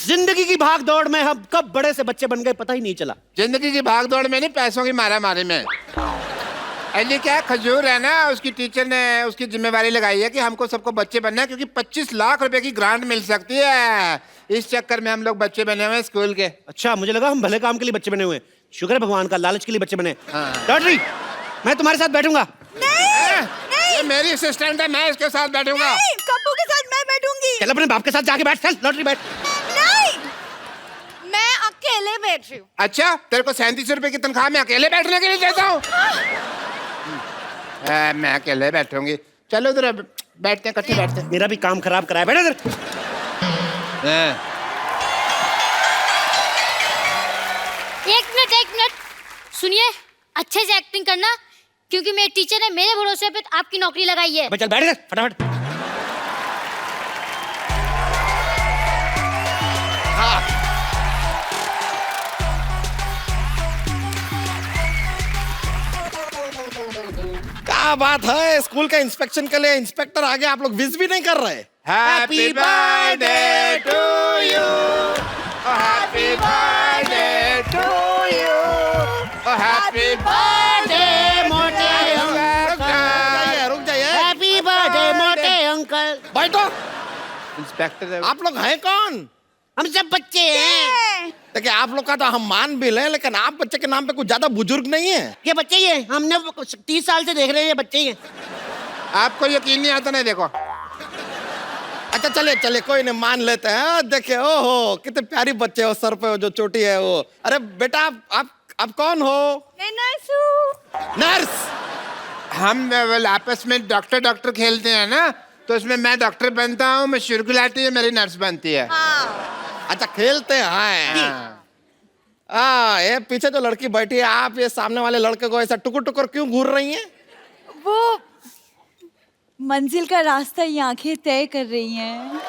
जिंदगी की भाग दौड़ में हम कब बड़े से बच्चे बन गए पता ही नहीं चला। जिंदगी की भाग दौड़ में नहीं, पैसों की मारा मारी में। अली क्या खजूर है ना, उसकी टीचर ने उसकी जिम्मेवारी लगाई है कि हमको सबको बच्चे बनना है, क्योंकि 25 लाख रुपए की ग्रांट मिल सकती है। इस चक्कर में हम लोग बच्चे बने हुए हैं स्कूल के। अच्छा, मुझे लगा हम भले काम के लिए बच्चे बने हुए हैं। शुक्र है भगवान का, लालच के लिए बच्चे बने। लॉटरी, मैं तुम्हारे साथ बैठूंगा। नहीं, ये मेरी असिस्टेंट है, मैं इसके साथ बैठूंगा। नहीं, कप्पू के साथ मैं बैठूंगी। चल अपने बाप के साथ जाके बैठ, चल लॉटरी बैठ। नहीं, मैं अकेले बैठ रही हूँ। अच्छा, तेरे को 37 रुपए की तनख्वाह मैं अकेले बैठने के लिए देता हूँ? मैं अकेले बैठूंगी। चलो उधर बैठते हैं, इकट्ठे बैठते हैं। मेरा भी काम खराब कराया, बैठ इधर। एक मिनट सुनिए, अच्छे से एक्टिंग करना, क्योंकि मेरे टीचर ने मेरे भरोसे पे आपकी नौकरी लगाई है। चल बैठ इधर फटाफट। क्या बात है, स्कूल का इंस्पेक्शन के लिए इंस्पेक्टर आ गया, आप लोग विश भी नहीं कर रहे। Happy birthday to you, happy birthday to you, happy birthday मोटे अंकल। रुक जाइए। हैप्पी बर्थडे मोटे अंकल। बैठो। इंस्पेक्टर आप लोग हैं कौन? हम सब बच्चे हैं। देखिए, आप लोग का तो हम मान भी लें, लेकिन आप बच्चे के नाम पे कुछ ज्यादा बुजुर्ग नहीं है। ये बच्चे ही हैं, हमने 30 साल से देख रहे हैं, ये बच्चे ही हैं। आपको यकीन नहीं आता? नहीं देखो। अच्छा चले चले, कोई नहीं, मान लेते हैं। देखिए, ओहो कितने प्यारी बच्चे हो, सर पे जो चोटी है वो। अरे बेटा, आप कौन हो? मैं नर्स हूँ। नर्स? हम आपस में डॉक्टर खेलते हैं ना, तो उसमें मैं डॉक्टर बनता हूँ, मैं शुरुगुलाटी है, मेरी नर्स बनती है। अच्छा, खेलते हैं। ये पीछे जो लड़की बैठी है, आप ये सामने वाले लड़के को ऐसा टुकुर टुकुर क्यों घूर रही हैं? वो मंजिल का रास्ता ये आंखें तय कर रही हैं।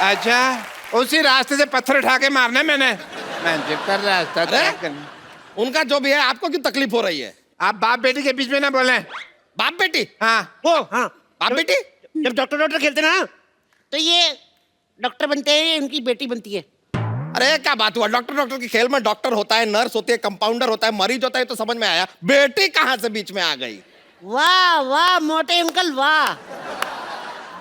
अच्छा, उसी रास्ते से पत्थर उठा के मारना है मैंने। मंजिल का रास्ता तय अरे, करना। उनका जो भी है, आपको क्यों तकलीफ हो रही है? आप बाप बेटी के बीच में ना बोले। बाप बेटी? हाँ हाँ, बाप बेटी? जब डॉक्टर खेलते ना, तो ये डॉक्टर बनते हैं, उनकी बेटी बनती है। अरे क्या बात हुआ, डॉक्टर के खेल में डॉक्टर होता है, नर्स होती है, कंपाउंडर होता है, मरीज होता है, तो समझ में आया। बेटी कहाँ से बीच में आ गई? वाह वाह मोटे अंकल वाह।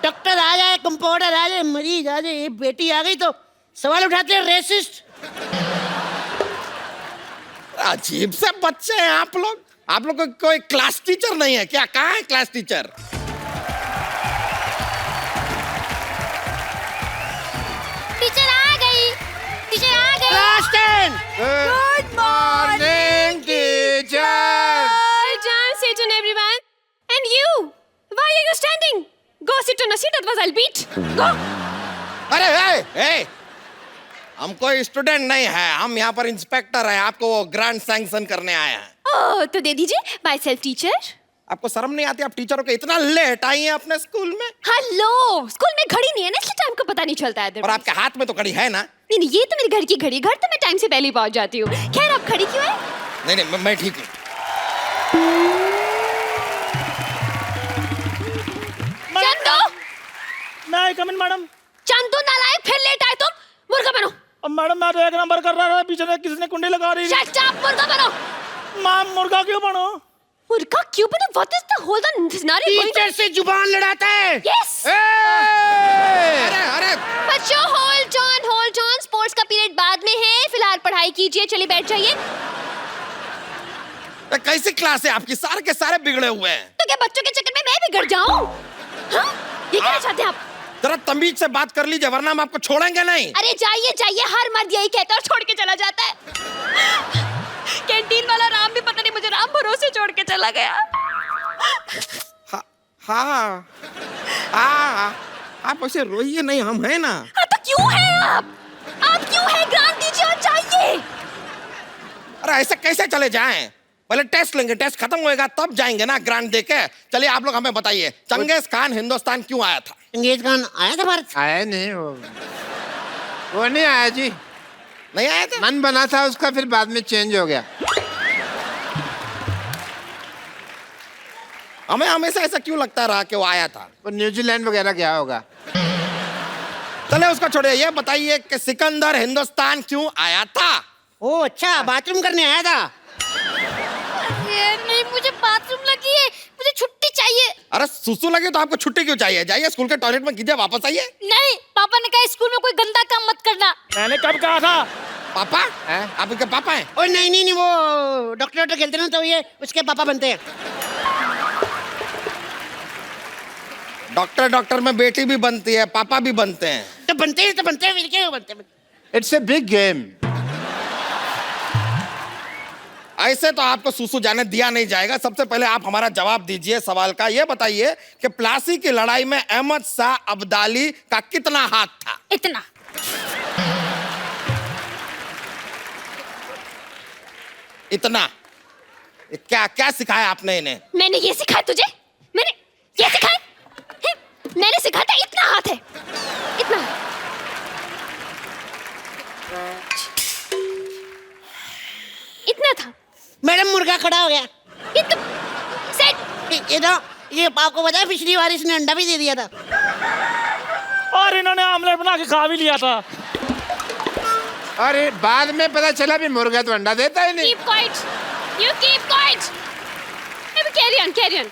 डॉक्टर आ जाए, कंपाउंडर आ जाए, मरीज आ जाए, ये बेटी आ गई तो सवाल उठाते हैं रेसिस्ट। अजीब से बच्चे हैं आप लोग। आप लोग को कोई क्लास टीचर नहीं है क्या? कहाँ है क्लास टीचर? टीचर आ गई, टीचर आ गई। Class 10। Good morning teacher. Sit down, everyone. And you, why are you standing? Go sit on a seat, otherwise I'll beat. Go. अरे हम कोई स्टूडेंट नहीं है, हम यहाँ पर इंस्पेक्टर हैं, आपको वो ग्रांट सैंक्शन करने आए हैं। Oh, तो दे दीजिए, माई सेल्फ टीचर। आपको शर्म नहीं आती? आप टीचरों के इतना लेट आई हैं अपने स्कूल में? हेलो, स्कूल में घड़ी नहीं है ना, इसलिए टाइम का पता नहीं चलता है। और आपके हाथ में तो घड़ी है ना? नहीं, ये तो मेरे घर की घड़ी, घर तो मैं टाइम से पहले ही पहुंच जाती हूँ। खैर, आप खड़ी क्यों है? नहीं, मैं ठीक हूँ। चंदू, मैं कमिन मैडम। चंदू नालायक, फिर लेट आए तुम। मुर्गा बनो। अब मैडम, मैं तो 1 नंबर कर रहा था, पीछे से किसी ने कुंडी लगा रही थी। शट अप, मुर्गा बनो। मैम, मुर्गा क्यों बनो? मुर्गा क्यों बनो? What is the whole scenario? Teacher से जुबान लड़ाता है। Yes. अरे बच्चों, hold on. स्पोर्ट्स का पीरियड बाद में है, फिलहाल पढ़ाई कीजिए। चलिए बैठ जाइए। कैसी क्लास है आपकी? सारे के सारे बिगड़े हुए हैं। तो क्या बच्चों के चक्कर में मैं बिगड़ जाऊं? हाँ? ये कहना चाहते हैं आप? जरा तमीज से बात कर लीजिए, वरना हम आपको छोड़ेंगे नहीं। अरे जाइए, हर मर्द यही कहता है और छोड़ के चला जाता है। कैंटीन वाला राम भी पता नहीं मुझे राम भरोसे छोड़ के चला गया। हाँ, आप ऐसे रोइए नहीं, हम हैं ना। हाँ, तो क्यों है आप क्यों है? ग्रांट दीजिए और जाइए। अरे ऐसे कैसे चले जाएं? पहले टेस्ट लेंगे, टेस्ट खत्म होएगा तब जाएंगे ना ग्रांट देके। चलिए आप लोग हमें बताइए, चंगेज खान हिंदुस्तान क्यों आया था? चंगेज खान आया था भारत? आया नहीं वो नहीं आया जी। नहीं आया था? मन बना था उसका, फिर बाद में चेंज हो गया। हमें हमेशा ऐसा क्यों लगता रहा कि वो आया था? वो न्यूजीलैंड वगैरह गया होगा। चले उसको छोड़िए, ये बताइए कि सिकंदर हिंदुस्तान क्यों आया था? ओ अच्छा, बाथरूम करने आया था। अरे नहीं, मुझे बाथरूम लगी है, मुझे छुट्टी चाहिए। अरे सुसु लगे तो आपको छुट्टी क्यों चाहिए? जाइए स्कूल के टॉयलेट में कीजिए, वापस आइए। नहीं, पापा ने कहा स्कूल में कोई गंदा काम मत करना। मैंने कब कहा था? पापा? आप इनके पापा हैं? ओ नहीं नहीं नहीं, वो डॉक्टर खेलते ना, तो ये उसके पापा बनते हैं। डॉक्टर में बेटी भी बनती है, पापा भी बनते हैं। तो बनते हैं फिर क्या बनते हैं? It's a big game. ऐसे तो आपको सुसु जाने दिया नहीं जाएगा। सबसे पहले आप हमारा जवाब दीजिए सवाल का। ये बताइए कि प्लासी की लड़ाई में अहमद शाह अब्दाली का कितना हाथ था? इतना। इतना? क्या क्या सिखाया आपने इन्हें? मैंने ये सिखाया तुझे? मैंने ये सिखाया? मैंने सिखाया था इतना हाथ है, इतना। इतना था। मैडम मुर्गा खड़ा हो गया। ये तो सेट। ये ना, ये आपको पता है पिछली बार इसने अंडा भी दे दिया था। और इन्होंने आमलेट बना के खा भी लिया था। और बाद में पता चला भी मुर्गा तो अंडा देता ही नहीं। Keep quiet. You keep quiet. Carry on, carry on.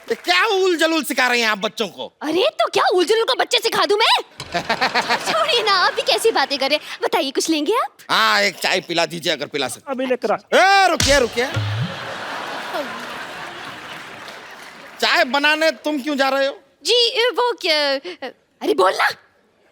ये क्या उल जलूल सिखा रही हैं आप बच्चों को? अरे तो क्या उलझुल को बच्चे सिखा दूं मैं? छोड़िए ना, आप भी कैसी बातें कर रहे हैं। बताइए, कुछ लेंगे आप? हाँ, एक चाय पिला दीजिए अगर पिला सकते। अभी लेकर आ। रुकिए रुकिए, चाय बनाने तुम क्यों जा रहे हो? जी वो क्या, अरे बोलना।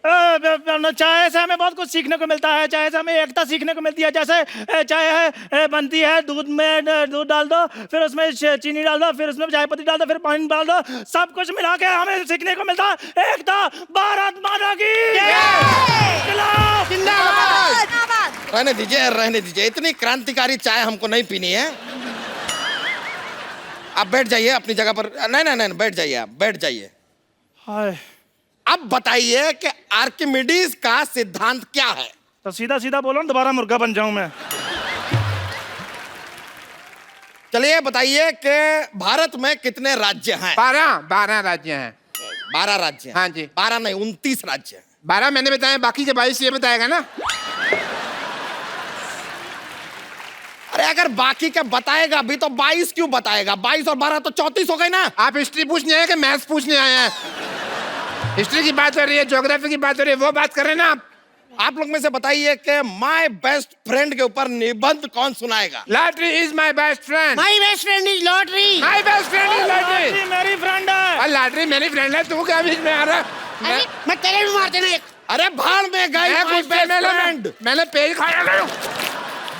चाय से हमें बहुत कुछ सीखने को मिलता है। चाय से हमें एकता सीखने को मिलती है। जैसे चाय है बनती है, दूध में दूध डाल दो, फिर उसमें चीनी डाल दो, फिर उसमें चाय पत्ती डाल दो, फिर पानी डाल दो, सब कुछ मिला के हमें सीखने को मिलता है। एकता, भारत माता की जिंदाबाद। रहने दीजिए, इतनी क्रांतिकारी चाय हमको नहीं पीनी है। आप बैठ जाइए अपनी जगह पर। नहीं, बैठ जाइए, आप बैठ जाइए। हाय, अब बताइए कि आर्किमिडीज का सिद्धांत क्या है? तो सीधा सीधा बोलो ना, दोबारा मुर्गा बन जाऊं मैं। चलिए बताइए कि भारत में कितने राज्य हैं? 12 राज्य हैं। 12 राज्य हैं। हाँ जी। 12 नहीं, 29 राज्य हैं। 12 मैंने बताया, बाकी के 22 ये बताएगा ना। अरे अगर बाकी के बताएगा भी तो 22 क्यों बताएगा? 22 और 12 तो 34 हो गए ना। आप हिस्ट्री पूछने आए कि मैथ्स पूछने आए हैं? हिस्ट्री की बात हो रही है, ज्योग्राफी की बात हो रही है, वो बात कर रहे हैं ना आप लोग में से बताइए कि माय बेस्ट फ्रेंड के ऊपर निबंध कौन सुनाएगा? Lottery is my best friend. My best friend is lottery. My best friend is lottery. मेरी फ्रेंड है। और लॉटरी मेरी फ्रेंड है, तू क्या बीच में आ रहा? मैं तेरे भी मार देना एक। अरे भाड़ में गई मैं माय कुछ बेस्ट मैंने फ्रेंड। मैंने पेज खाया नहीं।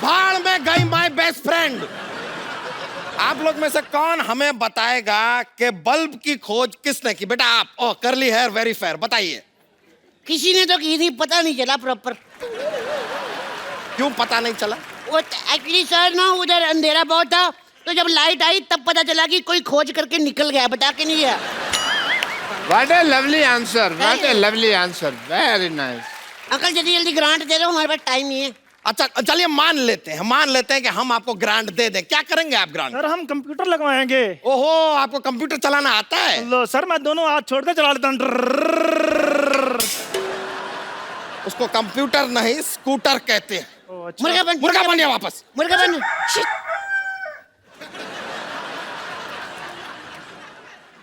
भाड़ में गई माय बेस्ट फ्रेंड। आप लोग में से कौन हमें बताएगा कि बल्ब की खोज किसने की? बेटा आप। ओह, कर्ली हेयर वेरी फेयर, बताइए। किसी ने तो की थी, पता नहीं चला प्रॉपर। क्यों पता नहीं चला? वो एक्चुअली सर ना, उधर अंधेरा बहुत था, तो जब लाइट आई तब पता चला कि कोई खोज करके निकल गया, बता के नहीं गया। What a lovely answer. What a lovely answer. Very nice. Uncle जल्दी जल्दी ग्रांट दे दो, हमारे पास टाइम नहीं है। अच्छा चलिए मान लेते हैं कि हम आपको ग्रांट दे दें। क्या करेंगे आप ग्रांट? सर हम कंप्यूटर लगवाएंगे। ओहो, आपको कंप्यूटर चलाना आता है? लो सर, मैं दोनों हाथ छोड़ के चला लेता हूँ। उसको कंप्यूटर नहीं स्कूटर कहते हैं। अच्छा। मुर्गा बनिए वापस। मुर्गा बन।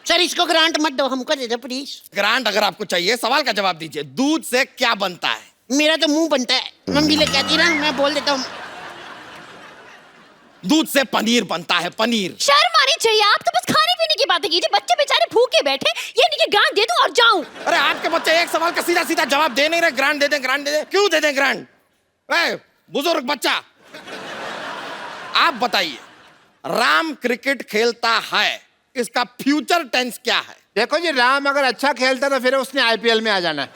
सर इसको ग्रांट मत दो, हमको दे दो प्लीज। ग्रांट अगर आपको चाहिए, सवाल का जवाब दीजिए। दूध से क्या बनता है? मेरा तो मुंह बनता है, मम्मी ले कहती ना, मैं बोल देता हूँ। दूध से पनीर बनता है, पनीर। शर्म आनी चाहिए, आप तो बस खाने पीने की बातें कीजिए। बच्चे बेचारे भूखे बैठे, ये नहीं कि ग्रांट दे दूं और जाऊं। अरे आपके बच्चे एक सवाल का सीधा सीधा जवाब दे नहीं रहे। ग्रांट दे दें, ग्रांट दे दें। क्यों दे दें ग्रांट? बुजुर्ग बच्चा, आप बताइए, राम क्रिकेट खेलता है, इसका फ्यूचर टेंस क्या है? देखो जी, राम अगर अच्छा खेलता तो फिर उसने आईपीएल में आ जाना।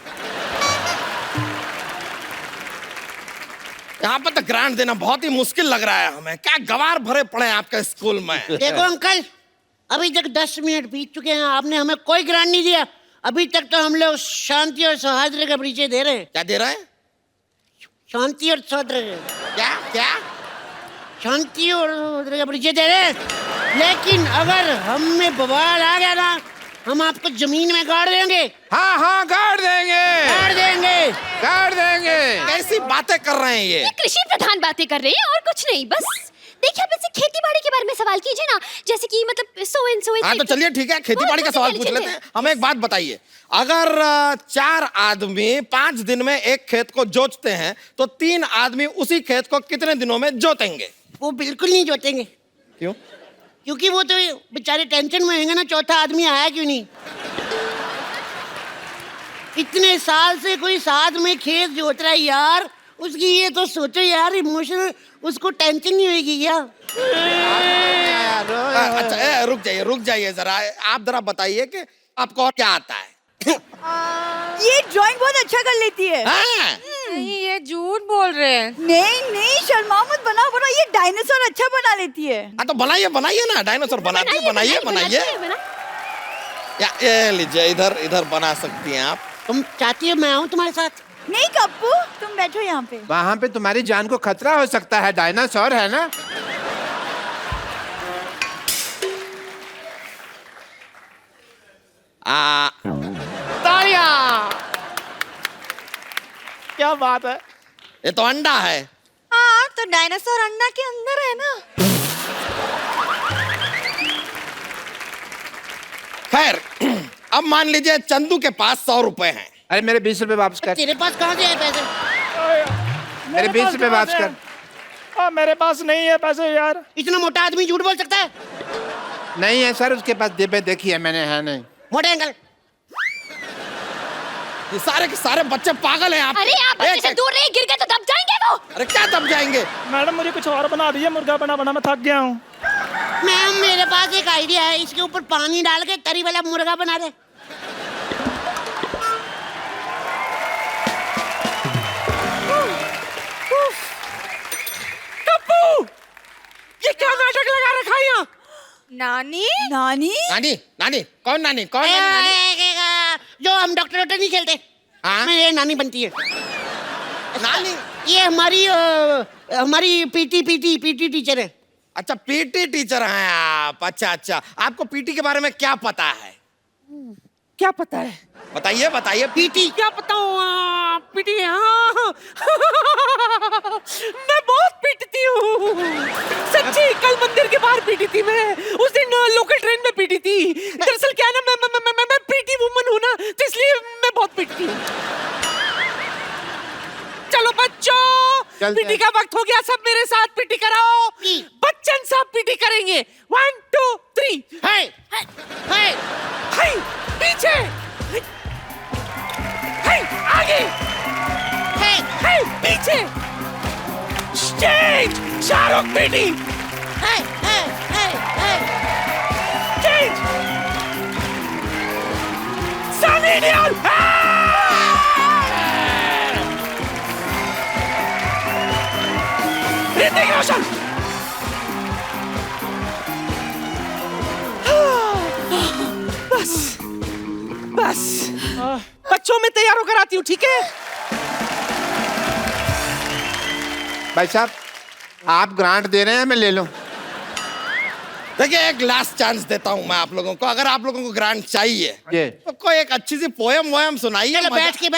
यहाँ पर तो ग्रांट देना बहुत ही मुश्किल लग रहा है हमें। क्या गवार भरे पड़े हैं आपके स्कूल में। देखो अंकल, अभी तक 10 मिनट बीत चुके हैं, आपने हमें कोई ग्रांट नहीं दिया। अभी तक तो हम लोग शांति और सौहार्द का परिचय दे रहे हैं। क्या दे रहे हैं? शांति और सौहार्द। क्या क्या? शांति और सौहार्द का परिचय दे रहे हैं। लेकिन अगर हम में बवाल आ गया ना, हम आपको जमीन में गाड़ देंगे, हाँ हाँ गाड़ देंगे, गाड़ देंगे। गाड़ देंगे। कैसी बातें कर रहे हैं ये? कृषि प्रधान बातें कर रहे हैं और कुछ नहीं। बस देखिए, आप इससे खेती बाड़ी के बारे में सवाल कीजिए ना, जैसे कि मतलब सो एंड सो। हाँ तो चलिए ठीक है, खेती बाड़ी का सवाल पूछ लेते हैं। हमें एक बात बताइए, अगर 4 आदमी 5 दिन में एक खेत को जोतते हैं तो 3 आदमी उसी खेत को कितने दिनों में जोतेंगे? वो बिल्कुल नहीं जोतेंगे। क्यों? क्योंकि वो तो बेचारे टेंशन में होंगे ना, चौथा आदमी आया क्यों नहीं। इतने साल से कोई साथ में खेत जोत रहा है यार, उसकी ये तो सोचो यार, इमोशनल उसको टेंशन नहीं होगी क्या? अच्छा रुक जाइए जरा, आप जरा बताइए कि आपको और क्या आता है? ये ड्राइंग बहुत अच्छा कर लेती है। हाँ? नहीं, ये झूठ बोल रहे हैं। नहीं शर्मा मत, बनाओ ये डायनासोर अच्छा बना लेती है। हाँ तो बनाइए ना, डायनासोर बनाती है, बनाइए। या ये लीजिए, इधर बना सकती हैं आप। तुम चाहती हो मैं आऊँ तुम्हारे साथ? नहीं कप्पू, तुम बैठो यहाँ पे। वहाँ पे तुम्हारी जान को खतरा हो सकता है, डायनासोर है ना। तालियां! क्या बात है। ये तो अंडा है। हाँ, तो डायनासोर अंडा के अंदर है ना। खैर, अब मान लीजिए चंदू के पास 100 रुपए हैं। अरे मेरे 20 रुपए वापस कर, तेरे पास कहाँ से आए पैसे? मेरे 20 रुपए वापस कर। मेरे पास नहीं है पैसे यार। इतना मोटा आदमी झूठ बोल सकता है? नहीं है सर, उसके पास डिब्बे देखिए मैंने, है नहीं। मोटे अंकल, ये सारे के सारे बच्चे पागल हैं आप। अरे आप बच्चे से दूर रहिए, गिर गए तो दब जाएंगे वो। अरे क्या दब जाएंगे? मैडम मुझे कुछ और बना दीजिए, मुर्गा बना मैं थक गया हूँ। मैम मेरे पास एक आइडिया है, इसके ऊपर पानी डाल के तरी वाला मुर्गा बना दे। ये क्या नाटक लगा रखा है यहाँ? नानी? नानी कौन नानी? जो हम डॉक्टर नहीं खेलते, हाँ? मेरी नानी बनती है। नानी? ये हमारी पीटी टीचर है। अच्छा पीटी टीचर हैं आप। अच्छा, आपको पीटी के बारे में क्या पता है? क्या पता है? बताइए। पीटी क्या बताऊँ? पीटी, हाँ। मैं बहुत पीटती हूँ, सच्ची। कल मंदिर के बाहर पीटी थी मैं, उस दिन लोकल ट्रेन में पीटी थी। दरअसल क्या ना, मैं पीटी वुमन हूँ ना, तो इसलिए मैं बहुत पीटती हूँ। चलो बच्चों, पीटी का वक्त हो गया, सब मेरे साथ पीटी कराओ। बच्चन साहब पीटी करेंगे। 1 2 3। है पीछे, आगे, पीछे, stage, Shahrukh PT, stage, Sunny Deol, Hrithik Roshan. बस बच्चों में तैयार होकर आती हूँ, ठीक है? भाई साहब आप ग्रांट दे रहे हैं, मैं ले लूं? देखिए एक लास्ट चांस देता हूँ मैं आप लोगों को, अगर आप लोगों को ग्रांट चाहिए तो कोई एक अच्छी सी पोयम सुनाइए। बैठ के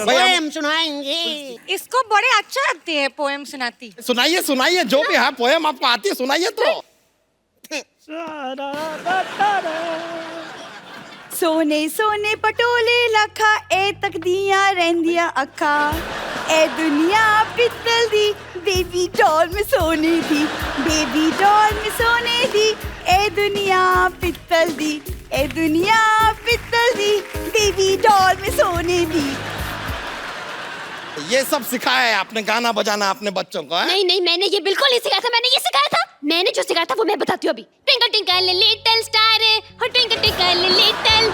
पोएम सुनाएंगे। इसको बड़े अच्छा लगती है पोएम सुनाती। सुनाइए, जो भी है पोयम आपको आती है सुनाइए तो। सोने सोने पटोले लखा, ए तकदियां रहंदियां अखा, ए दुनिया पित्तल दी, बेबी डॉल में सोने दी, बेबी डॉल में सोने दी, ए दुनिया पित्तल दी, ए दुनिया पित्तल दी, बेबी डॉल में सोने दी। ये सब सिखाया है आपने, गाना बजाना अपने बच्चों को? नहीं, मैंने ये बिल्कुल नहीं सिखाया था। मैंने ये सिखाया था, मैंने जो सिखाया था वो मैं बताती हूँ अभी। ट्विंकल ट्विंकल लिटिल स्टार, हो twinkle twinkle little,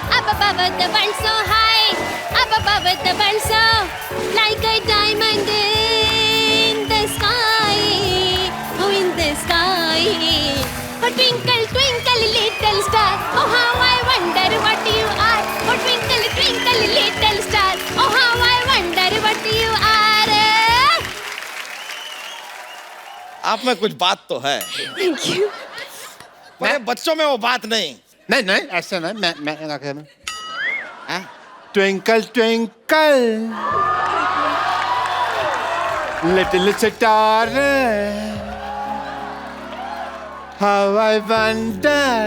up above the world so high, up above the world so like a diamond in the sky, oh in the sky. Oh twinkle twinkle little star, oh how I wonder what you are. Oh twinkle twinkle little star, oh how I wonder what you are. आप में कुछ बात तो है। Thank you. पर बच्चों में वो बात नहीं। नहीं नहीं ऐसे नहीं, मैं क्या कह रहा हूँ, twinkle twinkle little star how I wonder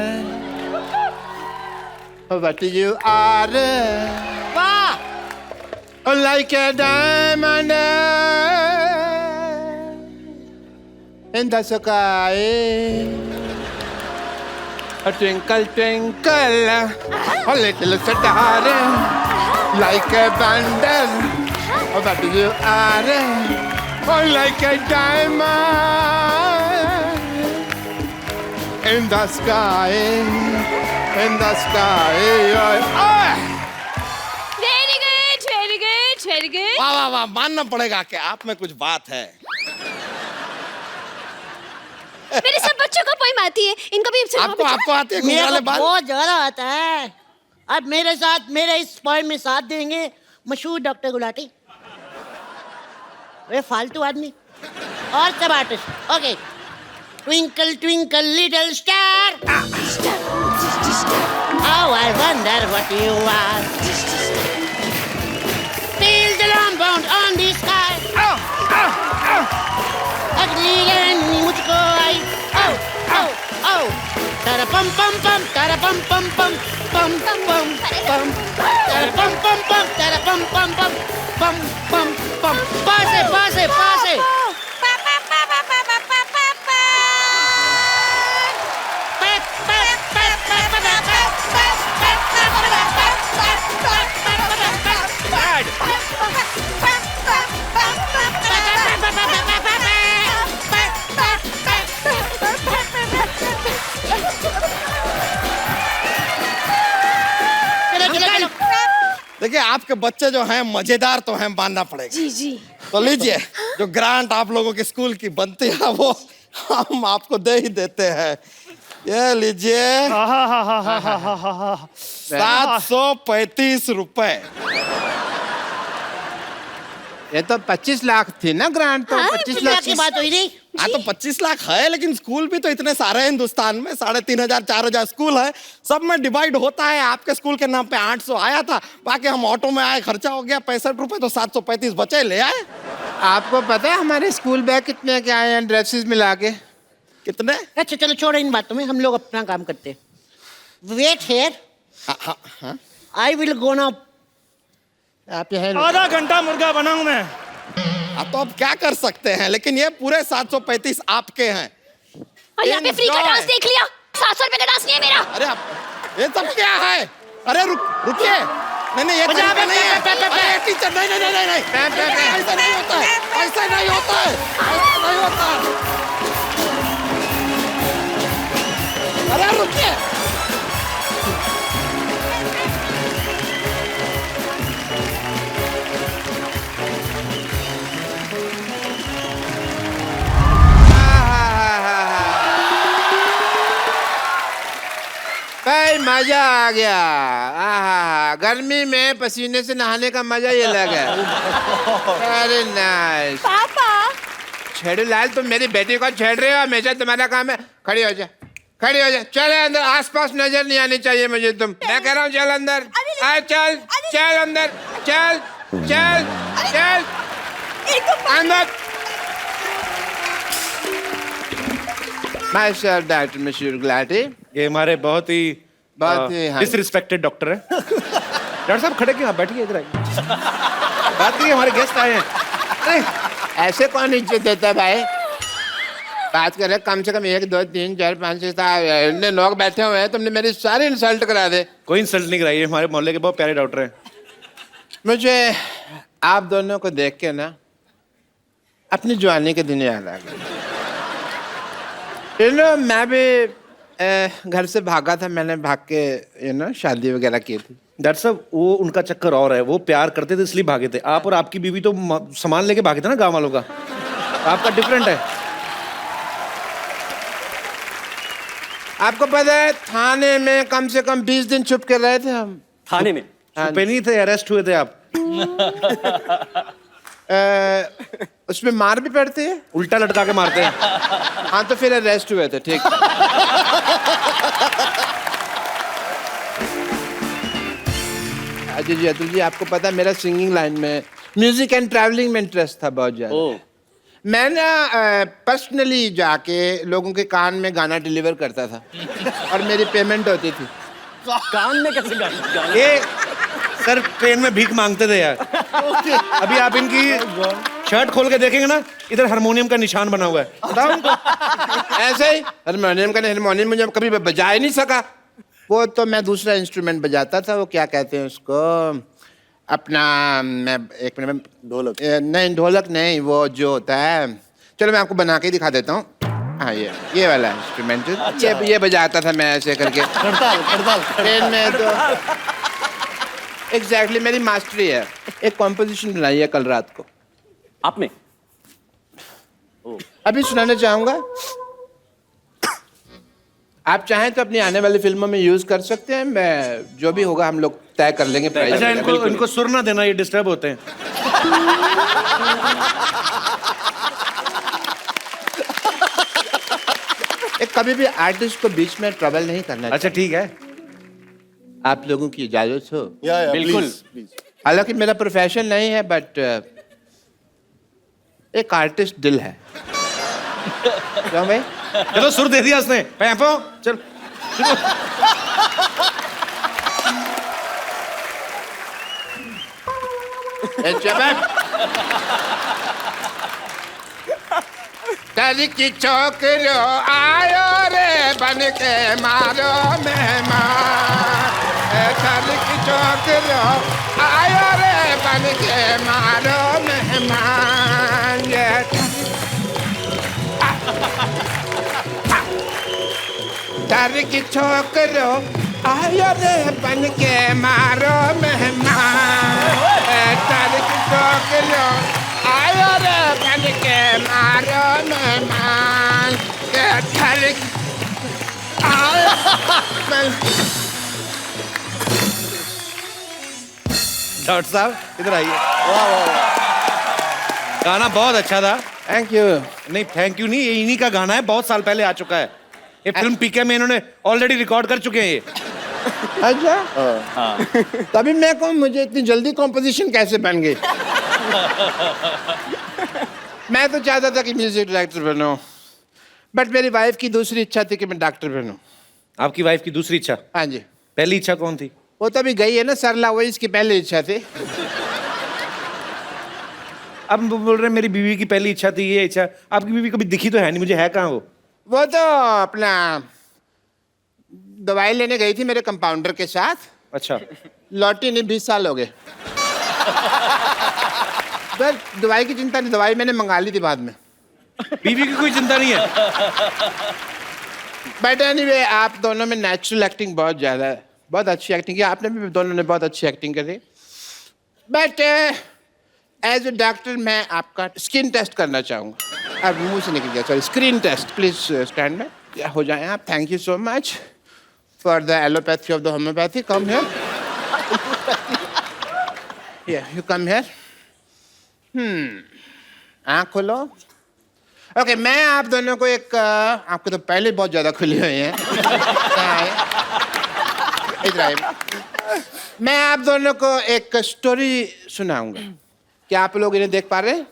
what you are, वाह like a diamond in the sky. A twinkle, twinkle, a little star, like a bundle of what you are, oh, like a diamond in the sky, in the sky. Oh. Very good वाह वाह वाह, मानना पड़ेगा कि आप में कुछ बात है। मेरे सब बच्चों को पोइम आती है, इनको भी आपको आती है मेरे गुजराले को बाल? बहुत ज्यादा आता है। अब मेरे साथ मेरे इस पॉइंट में साथ देंगे मशहूर डॉक्टर गुलाटी, वे फालतू आदमी और सब artist. Okay, twinkle twinkle little star, how I wonder what you are, feel the alarm bound on the sky. अगली लाइन मुझको आई, तारा पम पम पम, तारा पम पम पम, पम पम पम पम, तारा पम पम पम, तारा पम पम पम, पम पम पम, पासे पासे पासे। देखिए आपके बच्चे जो हैं मजेदार तो हैं, मानना पड़ेगा। जी जी। तो लीजिए, जो ग्रांट आप लोगों के स्कूल की बनती है वो हम आपको दे ही देते हैं। ये लीजिए 735 रुपए। ये तो 25 लाख थी ना ग्रांट, तो 25 लाख की बात हुई नहीं। हाँ तो 25 लाख है, लेकिन स्कूल भी तो इतने सारे हैं हिंदुस्तान में, 3500 4000 स्कूल है, सब में डिवाइड होता है। आपके स्कूल के नाम पे 800 आया था, बाकी हम ऑटो में आए, खर्चा हो गया 65 रुपए, तो 735 बचे, ले आए। आपको पता है हमारे स्कूल बैग कितने के आए हैं ड्रेसेस मिला के? कितने? अच्छा चलो छोड़ो इन बातों में, हम लोग अपना काम करते हैं। Wait here, I will go now. आप यहाँ आधा घंटा मुर्गा बनाऊं मैं। तो अब क्या कर सकते हैं, लेकिन ये पूरे 735 आपके हैं। और यहाँ पे फ्री का डांस देख लिया, 700 रुपए का डांस नहीं है मेरा। अरे आप ये सब क्या है? अरे रुकिए, नहीं ये तरीका नहीं है। अरे टीचर नहीं, ऐसा नहीं होता है, ऐसा नहीं होता है, ऐसा नहीं होता है। अरे रुकिए, भाई मजा आ गया। आहा, गर्मी में पसीने से नहाने का मजा ही अलग है। अरे नाइस। पापा छेड़ू लाल, तुम मेरी बेटी को छेड़ रहे हो, हमेशा तुम्हारा काम है। खड़ी हो जा, खड़ी हो जा, चल अंदर, आसपास नजर नहीं आनी चाहिए मुझे तुम। मैं कह रहा हूँ चल अंदर, आ चल चल अंदर, चल चल चल अंदर। My self doctor mister Gulati. ये हमारे बहुत ही हाँ। डिसरिस्पेक्टेड डॉक्टर है। डॉक्टर साहब खड़े क्यों, बैठिए इधर आइए, बात करिए, हमारे गेस्ट आए हैं। अरे ऐसे कौन इज्जत देता है भाई? बात कर रहे, कम से कम 1 2 3 4 5 6 7 लोग बैठे हुए हैं, तुमने मेरी सारी इंसल्ट करा दे। कोई इंसल्ट नहीं कराई, हमारे मोहल्ले के बहुत प्यारे डॉक्टर हैं। मुझे आप दोनों को देख के ना अपनी जवानी के दिन याद आ गए। मैं भी घर से भागा था, मैंने भाग के शादी वगैरह की थी। डॉक्टर साहब वो उनका चक्कर और है, वो प्यार करते थे इसलिए भागे थे। आप और आपकी बीवी तो सामान लेके भागे थे ना गांव वालों का, आपका डिफरेंट है। आपको पता है थाने में कम से कम 20 दिन छुप के रहे थे हम। थाने में छुपे नहीं थे, अरेस्ट हुए थे आप। उसमें मार भी पड़ती है, उल्टा लटका के मारते हैं। हाँ तो फिर अरेस्ट हुए थे, ठीक। जी अतुल जी, आपको पता है मेरा सिंगिंग लाइन में, म्यूजिक एंड ट्रैवलिंग में इंटरेस्ट था बहुत ज्यादा। मैं ना पर्सनली जाके लोगों के कान में गाना डिलीवर करता था और मेरी पेमेंट होती थी। कान में कैसे गाना? ये सर ट्रेन में भीख मांगते थे यार। अभी आप इनकी शर्ट खोल के देखेंगे ना, इधर हारमोनियम का निशान बना हुआ है। बताओ उनको। ऐसे ही हारमोनियम मुझे कभी बजा ही नहीं सका। वो तो मैं दूसरा इंस्ट्रूमेंट बजाता था, वो क्या कहते हैं उसको, अपना मैं एक मिनट में, ढोलक? नहीं ढोलक नहीं, वो जो होता है, चलो मैं आपको बना के दिखा देता हूँ। हाँ ये वाला इंस्ट्रूमेंट। अच्छा। ये बजाता था मैं ऐसे करके ट्रेन में। तो एग्जैक्टली मेरी मास्टरी है। एक कॉम्पोजिशन बनाई है कल रात को आपने? अभी सुनाना चाहूंगा। आप चाहें तो अपनी आने वाली फिल्मों में यूज कर सकते हैं। मैं जो भी होगा हम लोग तय कर लेंगे प्राइस। अच्छा, इनको सुर ना देना, ये डिस्टर्ब होते हैं। एक कभी भी आर्टिस्ट को बीच में ट्रबल नहीं करना। अच्छा ठीक है, आप लोगों की इजाजत हो? बिल्कुल। हालांकि मेरा प्रोफेशन नहीं है, बट एक आर्टिस्ट दिल है। क्यों भाई? चलो सुर दे दिया उसने। पैपो चल। तल की छोकरो आयो रे बन के मारो मेहमान। तल की छोकरो आयो रे बन के मारो मेहमान। तल की छोकरो आयो रे बन के मारो मेहमान। तल की छोकरो आयो रे बन के मारो मेहमान। डॉक्टर साहब इधर आइए। गाना बहुत अच्छा था। Thank you. नहीं थैंक यू नहीं, ये इन्हीं का गाना है, बहुत साल पहले आ चुका है। ये फिल्म पीके में इन्होंने ऑलरेडी रिकॉर्ड कर चुके हैं ये। अच्छा तभी मैं कहूँ मुझे इतनी जल्दी कॉम्पोजिशन कैसे बन गई। मैं तो चाहता था कि म्यूजिक डायरेक्टर बनूं, बट मेरी वाइफ की दूसरी इच्छा थी कि मैं डॉक्टर बनूं। आपकी वाइफ की दूसरी इच्छा? हाँ जी। पहली इच्छा कौन थी? वो तो अभी गई है ना सरला, वही इसकी पहली इच्छा थी। अब बोल रहे मेरी बीवी की पहली इच्छा थी ये इच्छा। आपकी बीवी कभी दिखी तो है नहीं मुझे, है कहाँ वो? वो तो अपना दवाई लेने गई थी मेरे कंपाउंडर के साथ। अच्छा। लौटी नहीं, 20 साल हो गए। बस दवाई की चिंता नहीं, दवाई मैंने मंगा ली थी बाद में। बीवी की कोई चिंता नहीं है। बट एनीवे आप दोनों में नेचुरल एक्टिंग बहुत ज़्यादा है, बहुत अच्छी एक्टिंग की आपने भी, दोनों ने बहुत अच्छी एक्टिंग करी। बट एज ए डॉक्टर मैं आपका स्किन टेस्ट करना चाहूँगा। अब मुंह से निकल गया, sorry, screen test. Please stand में हो जाए आप। Thank you so much for the allopathy of the homeopathy. Come here, you come here. आँख खोलो। ओके मैं आप दोनों को एक, आपको तो पहले बहुत ज्यादा खुली हुई है। इधर आइए। मैं आप दोनों को एक स्टोरी सुनाऊंगा। क्या आप लोग इन्हें देख पा रहे हैं?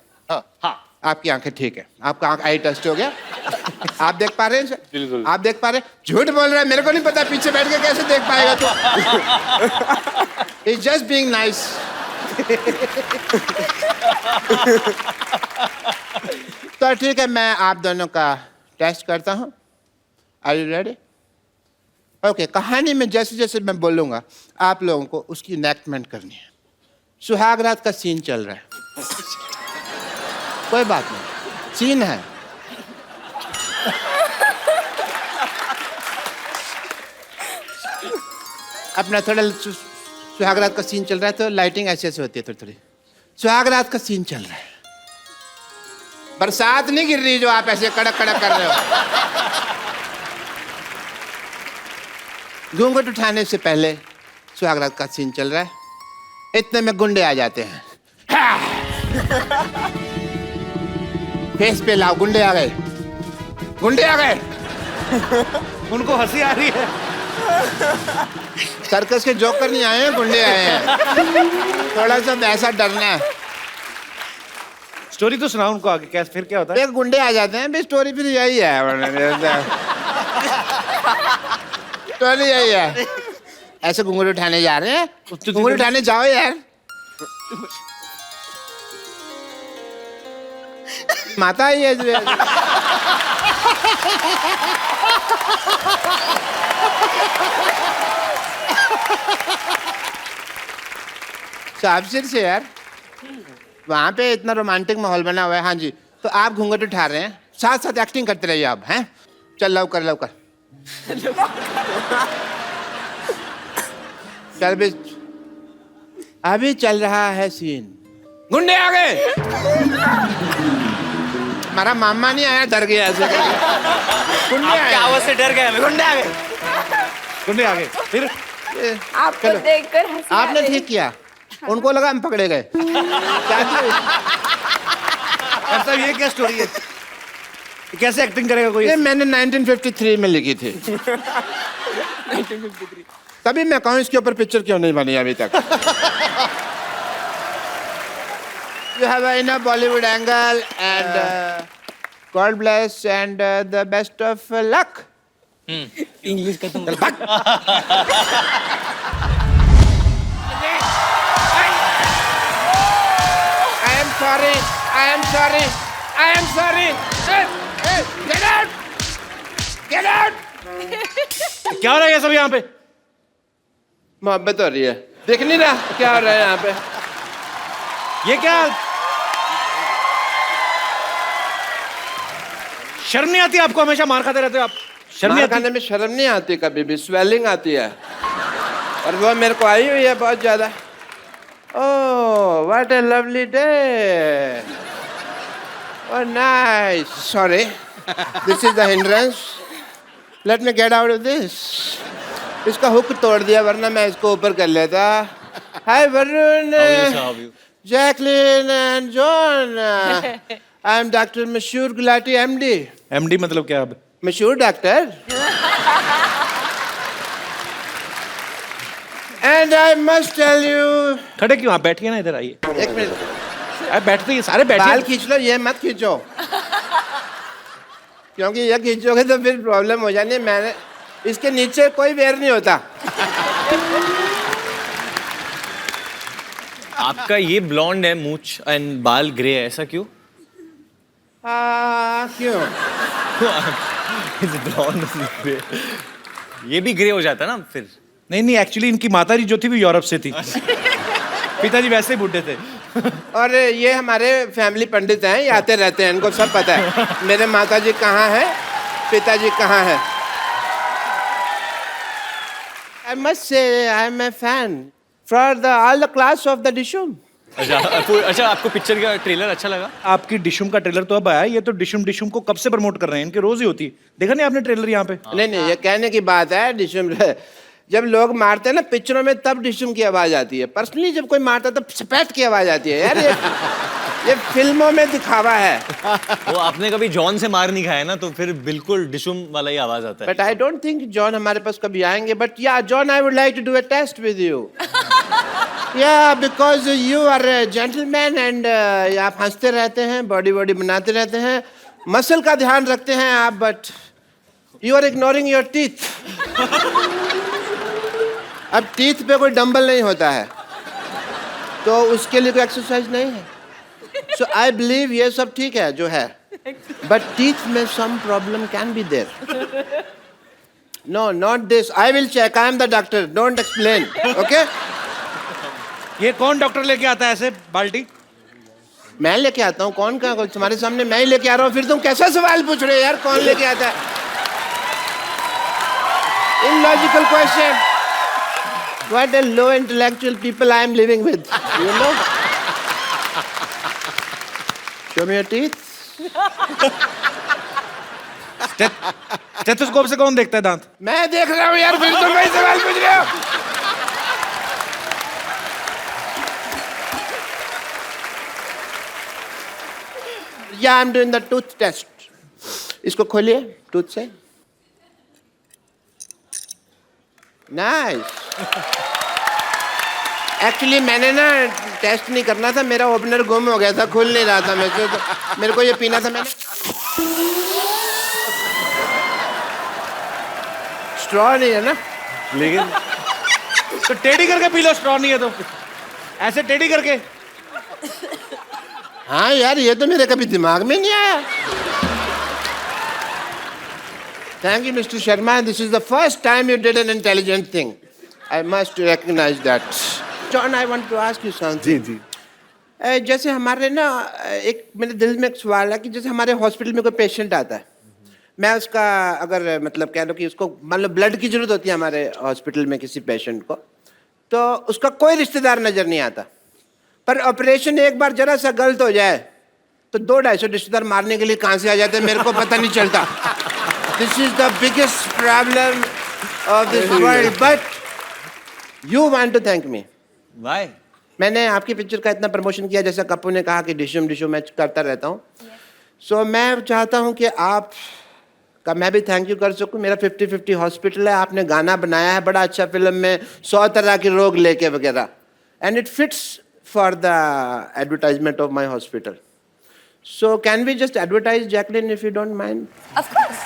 हाँ। आपकी आंखें ठीक है, आपका आंख आई टेस्ट हो गया। आप देख पा रहे हैं? बिल्कुल। आप देख पा रहे हैं? झूठ बोल रहा है, मेरे को नहीं पता, पीछे बैठ के कैसे देख पाएगा तो। It's just being nice. तो ठीक है मैं आप दोनों का टेस्ट करता हूँ। Are you ready? ओके कहानी में जैसे जैसे मैं बोलूँगा आप लोगों को उसकी इनैक्टमेंट करनी है। सुहाग रात का सीन चल रहा है। कोई बात नहीं, सीन है। अपना थोड़ा सुहाग रात का सीन चल रहा है तो लाइटिंग ऐसे ऐसे होती है थोड़ी थोड़ी। सुहाग रात का सीन चल रहा है, बरसात नहीं गिर रही जो आप ऐसे कड़क कड़क कर रहे हो। घूंघट उठाने से पहले सुहाग रात का सीन चल रहा है, इतने में गुंडे आ जाते हैं। फेस पे लाओ, गुंडे आ गए, गुंडे आ गए। उनको हंसी आ रही है। सर्कस के जोकर नहीं आए हैं, गुंडे आए हैं। थोड़ा सा वैसा डरना है। स्टोरी तो सुनाओ उनको आगे, कैसे फिर क्या होता है? एक गुंडे आ जाते हैं, भी स्टोरी फिर यही है। स्टोरी यही है। ऐसे घुंघरू उठाने जा रहे हैं, घुंघरू उठाने जाओ यार। माता आई है जो साबसिर से यार, वहाँ पे इतना रोमांटिक माहौल बना हुआ है। हाँ जी, तो आप घूंघट उठा रहे हैं, साथ साथ एक्टिंग करते रहिए आप, हैं? चल लव कर चल भी, अभी चल रहा है सीन। गुंडे आ गए। हमारा मामा नहीं आया, डर गया ऐसे करके। गुंडे आए। आवाज से डर गया मैं। गुंडे आ गए। गुंडे आ गए फिर? आपको देखकर हंसी आ आपने रही। ठीक किया, उनको लगा हम पकड़े गए। क्या ऐसा ये क्या स्टोरी है? कैसे एक्टिंग करेगा कोई? ये मैंने 1953 में लिखी थी। तभी मैं कहूँ इसके ऊपर पिक्चर क्यों नहीं बनी अभी तक। You have enough Bollywood angle and God bless and the best of luck. English का तुम I am sorry. Hey, get out! Get out! क्या हो रहा है ये सब यहाँ पे? मोहब्बत हो रही है, देख नहीं रहा क्या हो रहा है यहाँ पे? ये क्या? शर्म नहीं आती आपको? हमेशा मार खाते रहते हो आप। शर्म नहीं मार आती? खाने में शर्म नहीं आती, कभी भी स्वेलिंग आती है, और वो मेरे को आई हुई है बहुत ज्यादा। Oh, what a lovely day. Oh nice. Sorry, this is the hindrance. Let me get out of this. इसका हुक तोड़ दिया, वरना मैं इसको ऊपर कर लेता। Hi Varun, Jacqueline and John. I am doctor Mashoor Gulati MD. MD मतलब क्या? अब मशहूर doctor. And I must tell you. खड़े क्यों? आप बैठिए ना, इधर आइए। एक मिनट, आप बैठते ही सारे बाल बैठिए। खींच लो, ये मत खींचो, क्योंकि ये खींचोगे तो फिर प्रॉब्लम हो जानी है। मैंने इसके नीचे कोई वेयर नहीं होता। आपका ये ब्लॉन्ड है मूछ एंड बाल ग्रे है, ऐसा क्यों? क्यों? ब्लॉन्ड ग्रे, ये भी ग्रे हो जाता है ना फिर। नहीं, एक्चुअली इनकी माताजी जो थी वो यूरोप से थी। पिताजी वैसे ही बूढ़े थे। और ये हमारे फैमिली पंडित हैं, ये आते रहते हैं, इनको सब पता है मेरे माताजी कहाँ है, पिताजी कहाँ है। I must say I am a fan for all the class of the Dishum. अच्छा, आपको पिक्चर का ट्रेलर अच्छा लगा? आपकी डिशुम का ट्रेलर तो अब आया, ये तो डिशुम को कब से प्रमोट कर रहे हैं, इनके रोज ही होती है। देखा नहीं आपने ट्रेलर यहाँ पे? नहीं, ये कहने की बात है। डिशुम जब लोग मारते हैं ना पिक्चरों में, तब डिशुम की आवाज आती है। पर्सनली जब कोई मारता है तब सपैट की आवाज आती है यार। ये फिल्मों में दिखावा है। वो आपने कभी जॉन से मार नहीं खाया ना, तो फिर बिल्कुल डिशुम वाला ही आवाज आता है। But I don't think John हमारे पास कभी आएंगे। But yeah John, I would like to do a test with you. Yeah because you are a gentleman and आप हंसते रहते हैं, बॉडी बनाते रहते हैं, मसल का ध्यान रखते हैं आप, but you are ignoring your teeth. अब टीथ पे कोई डंबल नहीं होता है, तो उसके लिए कोई एक्सरसाइज नहीं है। सो आई बिलीव ये सब ठीक है जो है, बट टीथ में some problem can be there. No, not this. I will check, I am the doctor, don't explain, okay? ये कौन डॉक्टर लेके आता है ऐसे बाल्टी? मैं लेके आता हूँ। कौन का? तुम्हारे सामने मैं ही लेके आ रहा हूँ, फिर तुम कैसा सवाल पूछ रहे हो यार? कौन लेके आता है? Illogical question. What a low intellectual people I am living with. You know? Show me your teeth. Stethoscope से कौन देखता है दांत? मैं देख रहा हूँ यार, फिर तुम वही सवाल पूछ रहे हो। Yeah, I'm doing the tooth test. इसको खोलिए टूथ से। Nice. एक्चुअली मैंने ना टेस्ट नहीं करना था, मेरा ओपनर गुम हो गया था, खुल नहीं रहा था मेरे को ये पीना था। मैंने स्ट्रॉ नहीं है ना, लेकिन तो टेढ़ी करके पी लो, स्ट्रॉ नहीं है तो ऐसे टेढ़ी करके। हाँ यार, ये तो मेरे कभी दिमाग में नहीं आया। Thank you mister Sharma, this is the first time you did an intelligent thing, I must recognise that. John, I want to ask you something. जी जी। जैसे हमारे ना एक मेरे दिल में एक सवाल है कि जैसे हमारे हॉस्पिटल में कोई पेशेंट आता है, मैं उसका अगर मतलब कह लो कि उसको मान लो ब्लड की जरूरत होती है हमारे हॉस्पिटल में किसी पेशेंट को, तो उसका कोई रिश्तेदार नजर नहीं आता, पर ऑपरेशन एक बार जरा सा गलत हो जाए तो 200-250 रिश्तेदार मारने के लिए कहाँ से आ जाते हैं, मेरे को पता नहीं चलता। This is the biggest problem of this world, but you want to thank me. Why? मैंने आपकी पिक्चर का इतना प्रमोशन किया, जैसा कप्पू ने कहा कि डिशुम मैं करता रहता हूँ। सो मैं चाहता हूँ कि आप का मैं भी थैंक यू कर सकूँ। मेरा 50-50 हॉस्पिटल है, आपने गाना बनाया है बड़ा अच्छा फिल्म में, 100 तरह के रोग लेके वगैरह, and it fits for the advertisement of my hospital. So can we just advertise Jacqueline if you don't mind? Of course.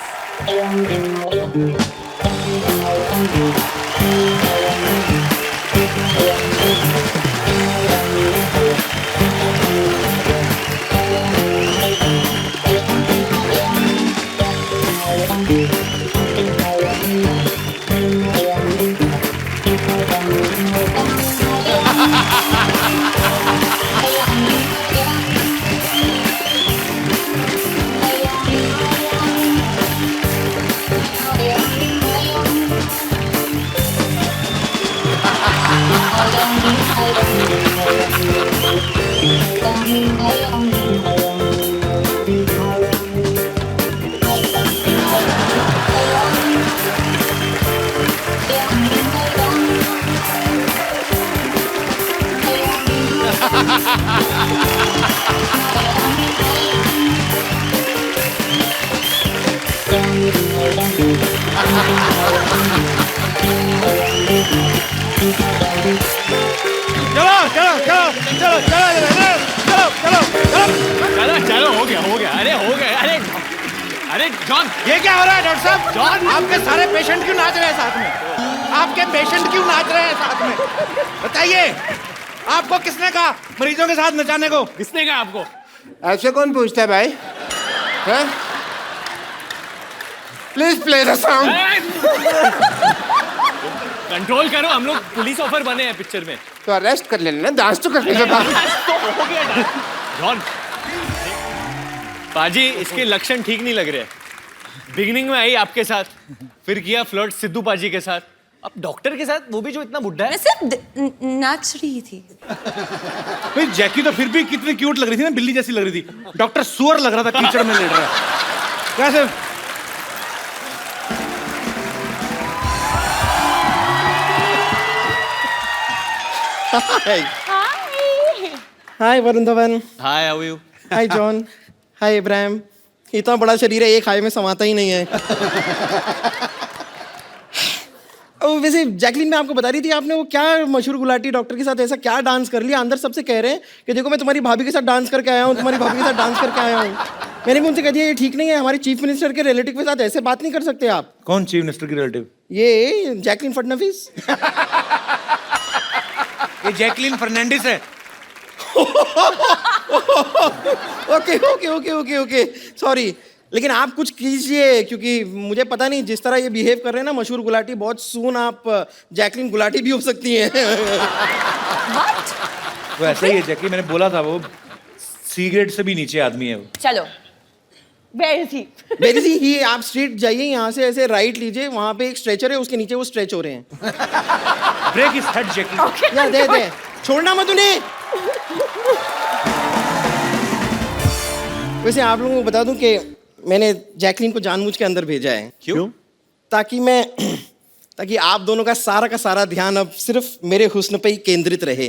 चलो हो गया। अरे अरे जॉन, ये क्या हो रहा है डॉक्टर साहब? जॉन, आपके सारे पेशेंट क्यों नाच रहे हैं साथ में? आपके पेशेंट क्यों नाच रहे हैं साथ में? बताइए, आपको किसने कहा मरीजों के साथ नचाने को? किसने कहा आपको? ऐसे कौन पूछता है भाई? Please play the song. Control करो, हम लोग पुलिस ऑफर बने हैं पिक्चर में। तो अरेस्ट कर लेना, डांस तो कर लेना। हो गया जॉन। पाजी, इसके लक्षण ठीक नहीं लग रहे। बिगिनिंग में आई आपके साथ, फिर किया फ्लर्ट सिद्धू पाजी के साथ, अब डॉक्टर के साथ, वो भी जो इतना बुड्ढा है। मैं सिर्फ नाच रही थी। भाई जैकी तो फिर भी कितनी क्यूट लग रही थी ना, बिल्ली जैसी लग रही थी। डॉक्टर सुअर लग रहा था, कीचड़ में लेट रहा है। कैसे? Hi Varun Dhawan. Hi, how are you? Hi John. Hi Ibrahim. इतना बड़ा शरीर है, एक हाय में समाता ही नहीं है। वैसे जैकलिन, मैं आपको बता रही थी, आपने वो क्या मशहूर गुलाटी डॉक्टर के साथ ऐसा क्या डांस कर लिया? अंदर सबसे कह रहे हैं कि देखो मैं तुम्हारी भाभी के साथ डांस करके आया हूँ, तुम्हारी भाभी के साथ डांस करके आया हूँ। मैंने भी उनसे कह दिया ये ठीक नहीं है, हमारे चीफ मिनिस्टर के रिलेटिव के साथ ऐसे बात नहीं कर सकते आप। कौन चीफ मिनिस्टर की रिलेटिव? ये जैकलिन फडणवीस। ये जैकलिन फर्नांडिस है। Okay okay okay okay okay, sorry, लेकिन आप कुछ कीजिए, क्योंकि मुझे पता नहीं जिस तरह ये बिहेव कर रहे हैं ना मशहूर गुलाटी, बहुत सून आप जैकलिन गुलाटी भी हो सकती हैं। वो ऐसा ही है जैकी, मैंने बोला था, वो सी ग्रेड से भी नीचे आदमी है वो। चलो, where is he? Where is he? आप स्ट्रीट जाइए, यहाँ से ऐसे राइट लीजिए, वहाँ पे एक स्ट्रेचर है, उसके नीचे वो स्ट्रेच हो रहे हैं। ब्रेक इज हेड जैकी। या दे छोड़ना मत उन्हें। वैसे आप लोगों को बता दूं कि मैंने जैकलिन को जानबूझ के अंदर भेजा है। क्यों? ताकि आप दोनों का सारा ध्यान अब सिर्फ मेरे हुस्न पे ही केंद्रित रहे।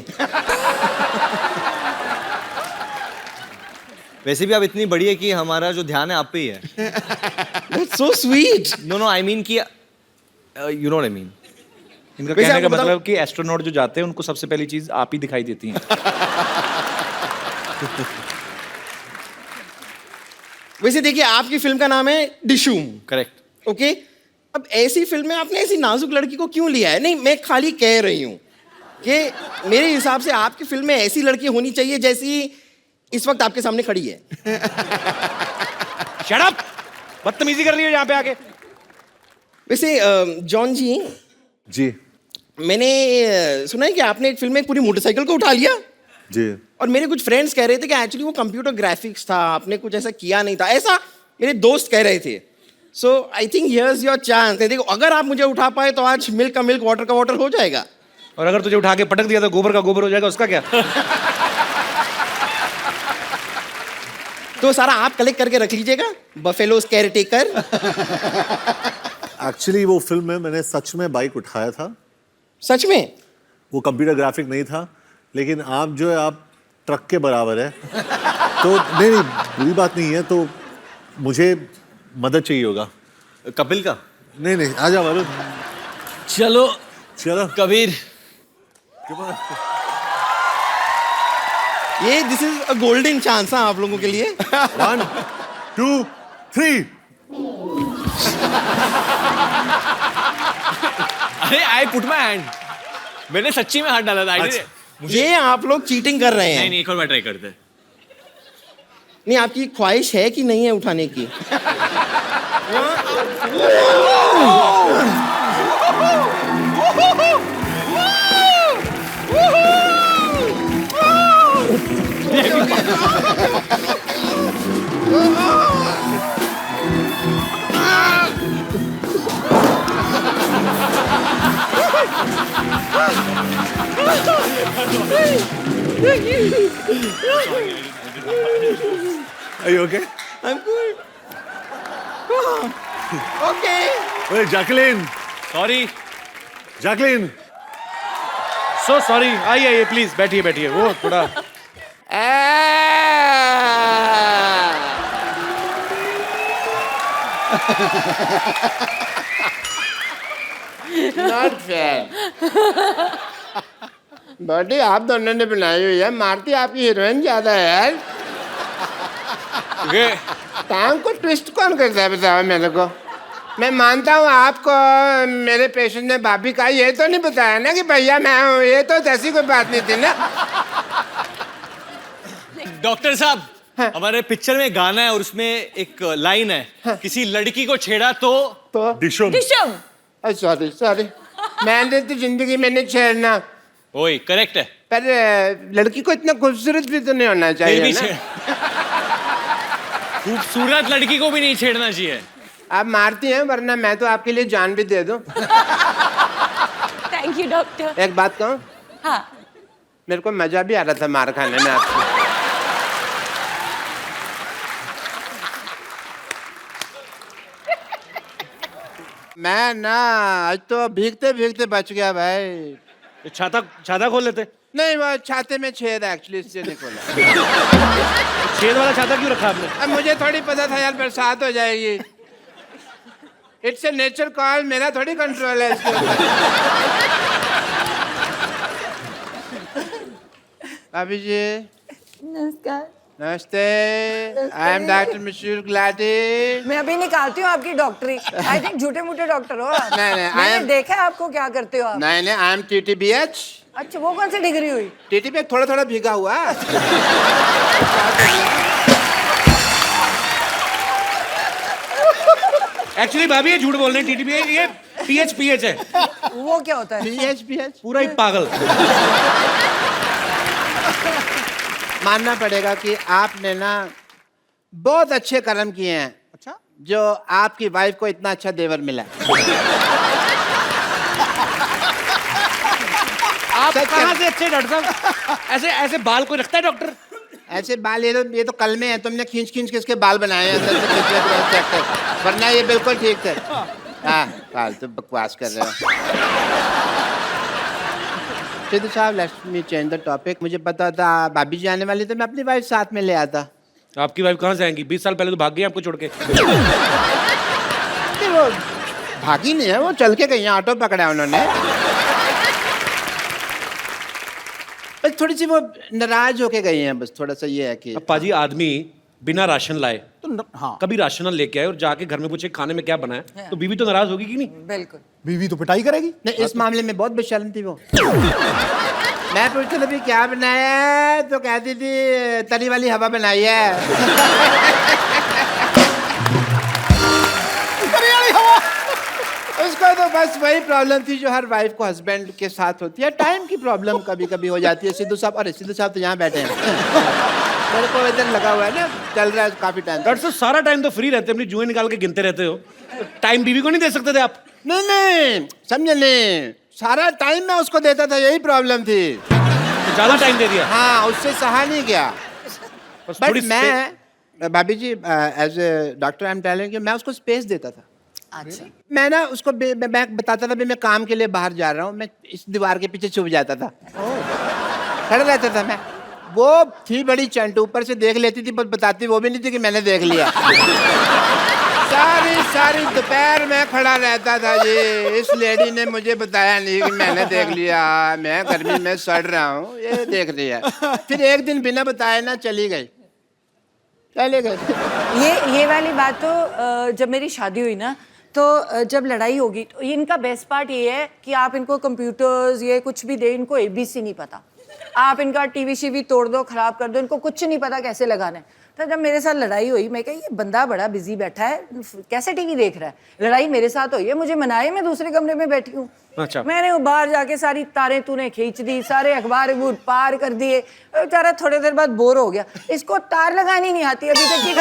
वैसे भी आप इतनी बड़ी है कि हमारा जो ध्यान है आप पे ही है। That's so sweet. No, I mean कि you know what I mean. इनका वैसे कहने का आपको बताऊं- मतलब कि एस्ट्रोनॉट जो जाते हैं उनको सबसे पहली चीज आप ही दिखाई देती हैं। वैसे देखिए, आपकी फिल्म का नाम है डिशूम। करेक्ट। ओके, अब ऐसी फिल्म में आपने ऐसी नाजुक लड़की को क्यों लिया है? नहीं, मैं खाली कह रही हूँ कि मेरे हिसाब से आपकी फिल्म में ऐसी लड़की होनी चाहिए जैसी इस वक्त आपके सामने खड़ी है। Shut up! बदतमीजी कर रही हो यहाँ पे आके। वैसे जॉन जी, मैंने सुना है कि आपने एक फिल्म में एक पूरी मोटरसाइकिल को उठा लिया जी। और मेरे कुछ फ्रेंड्स कह रहे थे कि एक्चुअली वो कंप्यूटर ग्राफिक्स था, आपने कुछ ऐसा किया नहीं था, ऐसा मेरे दोस्त कह रहे थे। So I think here's your chance. देखो, अगर आप मुझे उठा पाए तो आज मिल्क का मिल्क, वाटर का वाटर हो जाएगा। और अगर तुझे उठा के पटक दिया तो गोबर का गोबर हो जाएगा, उसका क्या? तो सारा आप कलेक्ट करके रख लीजिएगा, बफेलोज केयर टेकर। एक्चुअली वो फिल्म में मैंने सच में बाइक उठाया था। सच में? वो कंप्यूटर ग्राफिक नहीं था, लेकिन आप जो है आप ट्रक के बराबर है। तो नहीं बुरी बात नहीं है, तो मुझे मदद चाहिए होगा। कपिल का? नहीं आ जाओ वरुण। चलो कबीर। ये this is a golden chance आप लोगों के लिए। 1 2 3। अरे आई पुट माय हैंड। मैंने सच्ची में हाथ डाला था। ये आप लोग चीटिंग कर रहे हैं। नहीं एक और बार ट्राई करते हैं। नहीं, आपकी ख्वाहिश है कि नहीं है उठाने की? Are you okay? I'm good. Okay. Hey, Jacqueline. Sorry. Jacqueline. So sorry. आइए प्लीज, बैठिए। वो थोड़ा नॉट फेयर। बॉडी आप दोनों ने बनाई हुई है, मारती आपकी हीरोइन ज्यादा है यार। टांग को ट्विस्ट कौन करता है बताओ मेरे को? मैं मानता हूँ आपको मेरे पेशेंट ने भाभी का ये तो नहीं बताया ना कि भैया मैं हूँ, ये तो ऐसी कोई बात नहीं थी ना। डॉक्टर साहब, हमारे पिक्चर में गाना है और उसमें एक लाइन है, किसी लड़की को छेड़ा तो डिशुम। सॉरी मैंने तो जिंदगी में नहीं छेड़ना। वही करेक्ट है, पर लड़की को इतना खूबसूरत भी तो नहीं होना चाहिए ना। खूबसूरत लड़की को भी नहीं छेड़ना चाहिए। आप मारती हैं, वरना मैं तो आपके लिए जान भी दे दूं। Thank you doctor. एक बात कहूं? हाँ। मेरे को मजा भी आ रहा था मार खाने में आपसे। मैं ना आज तो भीगते भीगते बच गया भाई। छाता खोल लेते। नहीं, वो छाते में छेद है एक्चुअली, इसलिए नहीं खोला। छेद वाला छाता क्यों रखा आपने? अब मुझे थोड़ी पता था यार बरसात हो जाएगी। इट्स ए नेचर कॉल, मेरा थोड़ी कंट्रोल है इसके ऊपर। भाभी जी नमस्कार। नमस्ते। आई एम डॉक्टर मशहूर गुलाटी। मैं अभी निकालती हूँ आपकी डॉक्टरी। आई थिंक झूठे मूठे डॉक्टर हो आप। नहीं, मैंने देखा है आपको क्या करते हो आप। नहीं, आई एम TTBH। अच्छा, वो कौन सी डिग्री हुई? TTB थोड़ा थोड़ा भीगा हुआ। एक्चुअली भाभी ये झूठ बोल रहे हैं। TTB ये PH है। वो क्या होता है? PH पूरा ही पागल। मानना पड़ेगा कि आपने ना बहुत अच्छे कर्म किए हैं। अच्छा? जो आपकी वाइफ को इतना अच्छा देवर मिला। आप कहाँ से अच्छे डॉक्टर साहब? ऐसे बाल कोई रखता है डॉक्टर? ऐसे बाल ये तो कल में है, तुमने खींच के इसके बाल बनाए हैं अंदर से खींच के, वरना ये बिल्कुल ठीक थे। हाँ, फालतू बकवास कर रहे हो। सिद्धू साहब, let's me change the topic. मुझे पता था भाभी जी आने वाली, तो मैं अपनी वाइफ साथ में ले आता। आपकी वाइफ कहाँ से आएंगी? 20 साल पहले तो भाग गई आपको छोड़ के। वो भागी नहीं है, वो चल के गई, ऑटो पकड़ा उन्होंने। कल थोड़ी सी वो नाराज होके गई हैं, बस थोड़ा सा ये है कि अब पाजी आदमी बिना राशन लाए तो हाँ कभी राशन लेके आए और जाके घर में पूछे खाने में क्या बना है, तो बीवी तो नाराज होगी कि नहीं? बिल्कुल। बीवी तो पिटाई करेगी। नहीं, इस मामले में बहुत बेशर्म थी वो। मैं पूछता था क्या बनाया है, तो कहती थी तली वाली हवा बनाई है। उसको तो बस वही प्रॉब्लम थी जो हर वाइफ को हस्बैंड के साथ होती है, टाइम की प्रॉब्लम कभी कभी हो जाती है। सिद्धू साहब, अरे सिद्धू साहब तो यहाँ बैठे हैं। मेरे को इधर लगा हुआ है ना, चल रहा है काफी टाइम। डॉक्टर साहब सारा टाइम तो फ्री रहते, अपनी जुएं निकाल के गिनते रहते हो, टाइम बीवी को नहीं दे सकते थे आप? नहीं नहीं, समझे नहीं, सारा टाइम मैं उसको देता था, यही प्रॉब्लम थी। तो ज्यादा टाइम दे दिया? हाँ, उससे सहा नहीं गया। बट मैं भाभी जी as a doctor I am telling you, मैं उसको स्पेस देता था। अच्छा। मैं ना उसको मैं बताता था मैं काम के लिए बाहर जा रहा हूँ, मैं इस दीवार के पीछे छुप जाता था, खड़ा रहता था मैं। वो थी बड़ी चंट, ऊपर से देख लेती थी, पर बताती वो भी नहीं थी कि मैंने देख लिया। सारी दोपहर में खड़ा रहता था जी, इस लेडी ने मुझे बताया नहीं कि मैंने देख लिया, मैं गर्मी में सड़ रहा हूँ, ये देख लिया। फिर एक दिन बिना बताए ना चली गई, चले गए। ये वाली बात तो जब मेरी शादी हुई ना, तो जब लड़ाई होगी तो इनका बेस्ट पार्ट ये है कि आप इनको कंप्यूटर्स ये कुछ भी दे, इनको ABC नहीं पता। आप इनका टीवी शीवी तोड़ दो, खराब कर दो, इनको कुछ नहीं पता कैसे लगाना है। तो जब मेरे साथ लड़ाई हुई, मैं कहा ये बंदा बड़ा बिजी बैठा है, कैसे टीवी देख रहा है। लड़ाई मेरे साथ हुई है, मुझे मनाए, मैं दूसरे कमरे में बैठी हूँ। अच्छा। मैंने बाहर जाके सारी तारें तूने खींच दी, सारे अखबार पार कर दिए। बेचारा थोड़ी देर बाद बोर हो गया, इसको तार लगानी नहीं आती अभी तक की।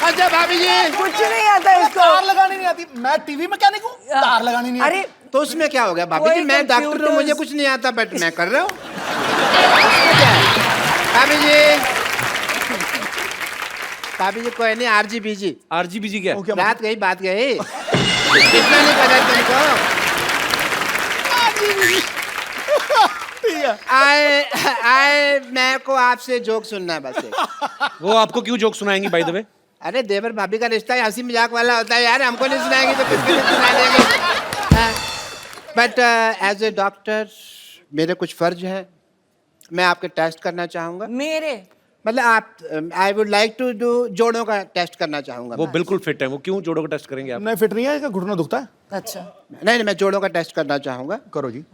अच्छा भाभी जी, कुछ नहीं आता इसको, तार लगानी नहीं आती। मैं टीवी मैकेनिक हूँ, तार लगानी नहीं आती। अरे तो उसमें क्या हो गया भाभी जी, मैं डॉक्टर हूँ, मुझे कुछ नहीं आता, बट मैं कर रहा हूँ। भाभी जी कोई नहीं, RGBG क्या? बात गई कितना नहीं पता तुमको। आए मैं को आपसे जोक सुनना है बस एक। वो आपको क्यों जोक सुनाएंगी बाय द वे? अरे देवर भाभी का रिश्ता हंसी मजाक वाला होता है यार, हमको नहीं सुनाएंगे तो किसको नहीं सुना देंगे। बट एज ए डॉक्टर मेरे कुछ फर्ज हैं, मैं आपके टेस्ट करना चाहूंगा। मेरे मतलब आप I would like to do जोड़ों का टेस्ट करना चाहूंगा। वो बिल्कुल फिट है, वो क्यों जोड़ों का टेस्ट करेंगे आप? नहीं फिट नहीं है, इसका घुटना दुखता है। अच्छा। नहीं, मैं जोड़ों का टेस्ट करना चाहूंगा। करो जी।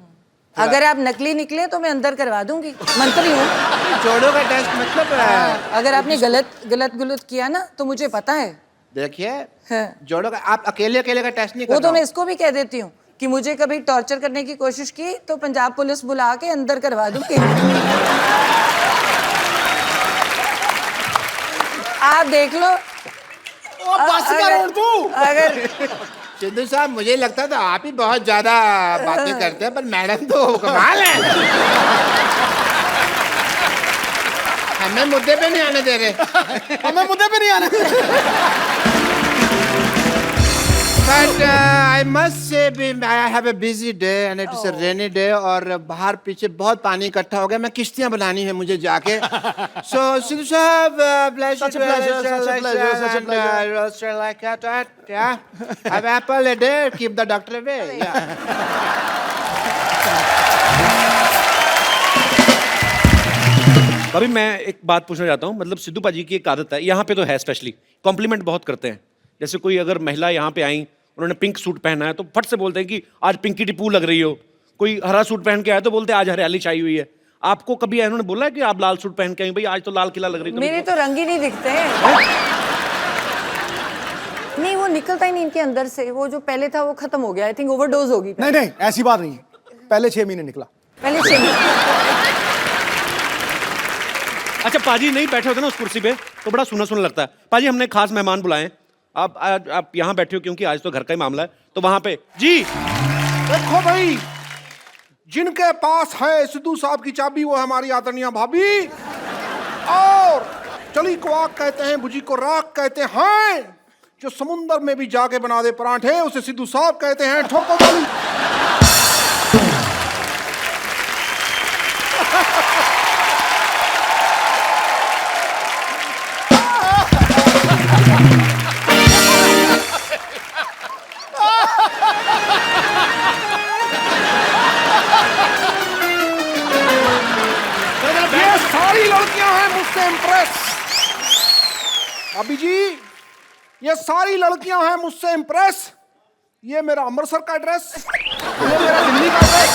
अगर आप नकली निकले तो मैं अंदर करवा दूंगी, मंत्री हूँ। जोड़ों का टेस्ट मतलब अगर आपने गलत किया ना तो मुझे पता है। देखिए जोड़ों का, आप अकेले का टेस्ट नहीं कर वो तो मैं इसको भी कह देती हूँ कि मुझे कभी टॉर्चर करने की कोशिश की तो पंजाब पुलिस बुला के अंदर करवा दूंगी। आप देख लो। अगर सिद्धू साहब, मुझे लगता था आप ही बहुत ज्यादा बातें करते हैं, पर मैडम तो कमाल है, हमें मुद्दे पे नहीं आने दे रहे। हमें मुद्दे पे नहीं आने दे रहे। But I must say I have a busy day and it is a rainy day, और बाहर पीछे बहुत पानी इकट्ठा हो गया, मैं किश्तियां बनानी है मुझे जाके। So सिद्धू साहब, Such a pleasure. roaster like that, yeah. Have apple a day, keep the doctor away. Yeah. अभी मैं एक बात पूछना चाहता हूँ, मतलब सिद्धू पाजी की एक आदत है, यहाँ पे तो है स्पेशली, कॉम्प्लीमेंट बहुत करते हैं। जैसे कोई अगर महिला यहाँ पे आई, उन्होंने पिंक सूट पहना है तो फट से बोलते हैं कि आज पिंकी टिप्पू लग रही हो। कोई हरा सूट पहन के आया तो बोलते हैं आज हरियाली छाई हुई है। आपको कभी इन्होंने बोला है कि आप लाल सूट पहन के आई, भाई आज तो लाल किला लग रही है? मेरे तो रंग ही नहीं दिखते हैं। नहीं, वो निकलता ही नहीं इनके अंदर से, वो जो पहले था वो खत्म हो गया। आई थिंक ओवरडोज होगी। नहीं, ऐसी बात नहीं है, पहले 6 महीने निकला। पहले 6 महीने। अच्छा पाजी नहीं बैठे होते ना उस कुर्सी पे तो बड़ा सुना लगता है। पाजी हमने खास मेहमान बुलाए, आप यहाँ बैठे हो क्योंकि आज तो घर का ही मामला है, तो वहां पे जी देखो भाई, जिनके पास है सिद्धू साहब की चाबी वो हमारी आदरणीय भाभी, और चली को आग कहते हैं, भुजी को राख कहते हैं, जो समुंदर में भी जाके बना दे पराठे उसे सिद्धू साहब कहते हैं। ठोको ताली। सारी लड़कियां हैं मुझसे इम्प्रेस। भाभी जी, ये सारी लड़कियां हैं मुझसे इम्प्रेस। ये मेरा अमृतसर का एड्रेस, ये मेरा दिल्ली का एड्रेस,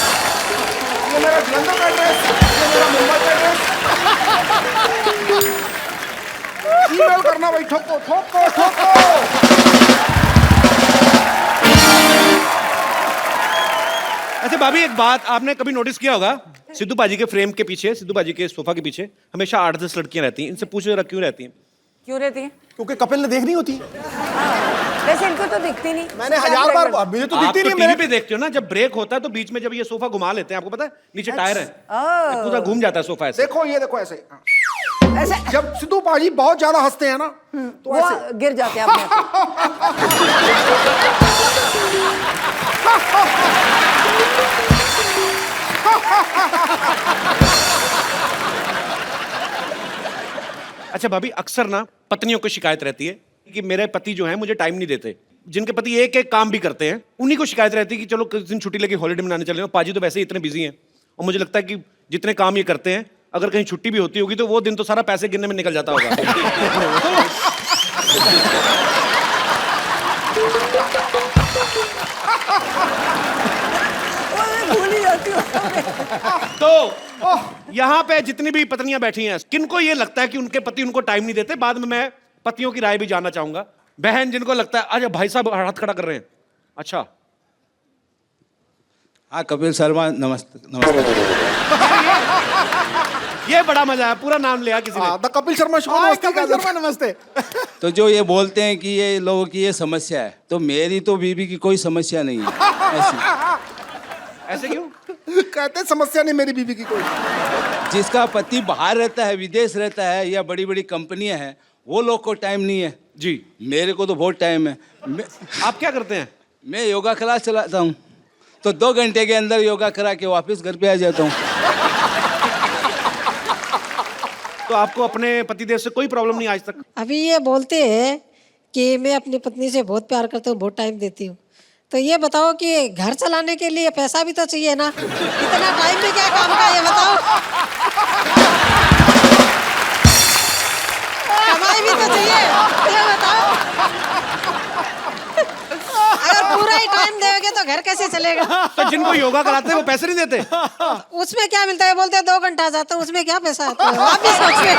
ये मेरा जलंधर का एड्रेस, ये मेरा मुंबई का एड्रेस। ईमेल करना भाई, ठोको ठोको ठोको। अच्छा भाभी, एक बात आपने कभी नोटिस किया होगा, सिद्धू पाजी के फ्रेम के पीछे, सिद्धू पाजी के सोफा के पीछे हमेशा 8-10 लड़कियां रहती हैं। इनसे पूछो जरा क्यों रहती हैं? क्यों रहती है? क्योंकि कपिल ने देख नहीं होती। वैसे इनको तो दिखती नहीं। मैंने 1000 बार, मुझे तो दिखती नहीं। टीवी पे देखते हो ना, जब ब्रेक होता है तो बीच में जब ये सोफा घुमा लेते हैं, आपको पता है नीचे टायर है, पूरा घूम जाता है सोफा ऐसे। देखो ये देखो ऐसे ऐसे जब सिद्धू पाजी बहुत ज्यादा हंसते हैं ना तो ऐसे गिर जाते हैं अपने अच्छा भाभी, अक्सर ना पत्नियों को शिकायत रहती है कि मेरे पति जो हैं मुझे टाइम नहीं देते। जिनके पति एक एक काम भी करते हैं उन्हीं को शिकायत रहती है कि चलो किस दिन छुट्टी लेके हॉलीडे मनाने चले। पाजी तो वैसे ही इतने बिजी हैं और मुझे लगता है कि जितने काम ये करते हैं, अगर कहीं छुट्टी भी होती होगी तो वो दिन तो सारा पैसे गिनने में निकल जाता होगा। भूल ही जाती हूँ। तो यहाँ पे जितनी भी पत्नियां बैठी हैं, किनको ये लगता है कि उनके पति उनको टाइम नहीं देते? बाद में मैं पतियों की राय भी जानना चाहूंगा। बहन जिनको लगता है, अच्छा भाई साहब हाथ खड़ा कर रहे हैं, अच्छा हाँ कपिल शर्मा, नमस्ते नमस्ते। ये बड़ा मजा है, पूरा नाम लिया किसी ने। कपिल शर्मा शो। कपिल शर्मा नमस्ते। तो जो ये बोलते हैं कि ये लोगों की ये समस्या है, तो मेरी तो बीबी की कोई समस्या नहीं है। ऐसे क्यों कहते हैं? समस्या नहीं मेरी बीबी की कोई। जिसका पति बाहर रहता है, विदेश रहता है, या बड़ी बड़ी कंपनियां हैं, वो लोग को टाइम नहीं है जी। मेरे को तो बहुत टाइम है। आप क्या करते हैं? मैं योगा क्लास चलाता हूँ, तो 2 घंटे के अंदर योगा करा के वापस घर पे आ जाता हूँ। तो आपको अपने पतिदेव से कोई प्रॉब्लम नहीं आज तक? अभी ये बोलते हैं कि मैं अपनी पत्नी से बहुत प्यार करता हूँ, बहुत टाइम देती हूँ। तो ये बताओ कि घर चलाने के लिए पैसा भी तो चाहिए ना, इतना टाइम में क्या काम का, ये बताओ। कमाई भी तो चाहिए, ये बताओ। अगर पूरा ही टाइम देंगे तो घर कैसे चलेगा? तो जिनको योगा कराते हैं वो पैसे नहीं देते? उसमें क्या मिलता है? बोलते हैं 2 घंटा जाता हूँ, उसमें क्या पैसा आता है? आप भी सोचिए।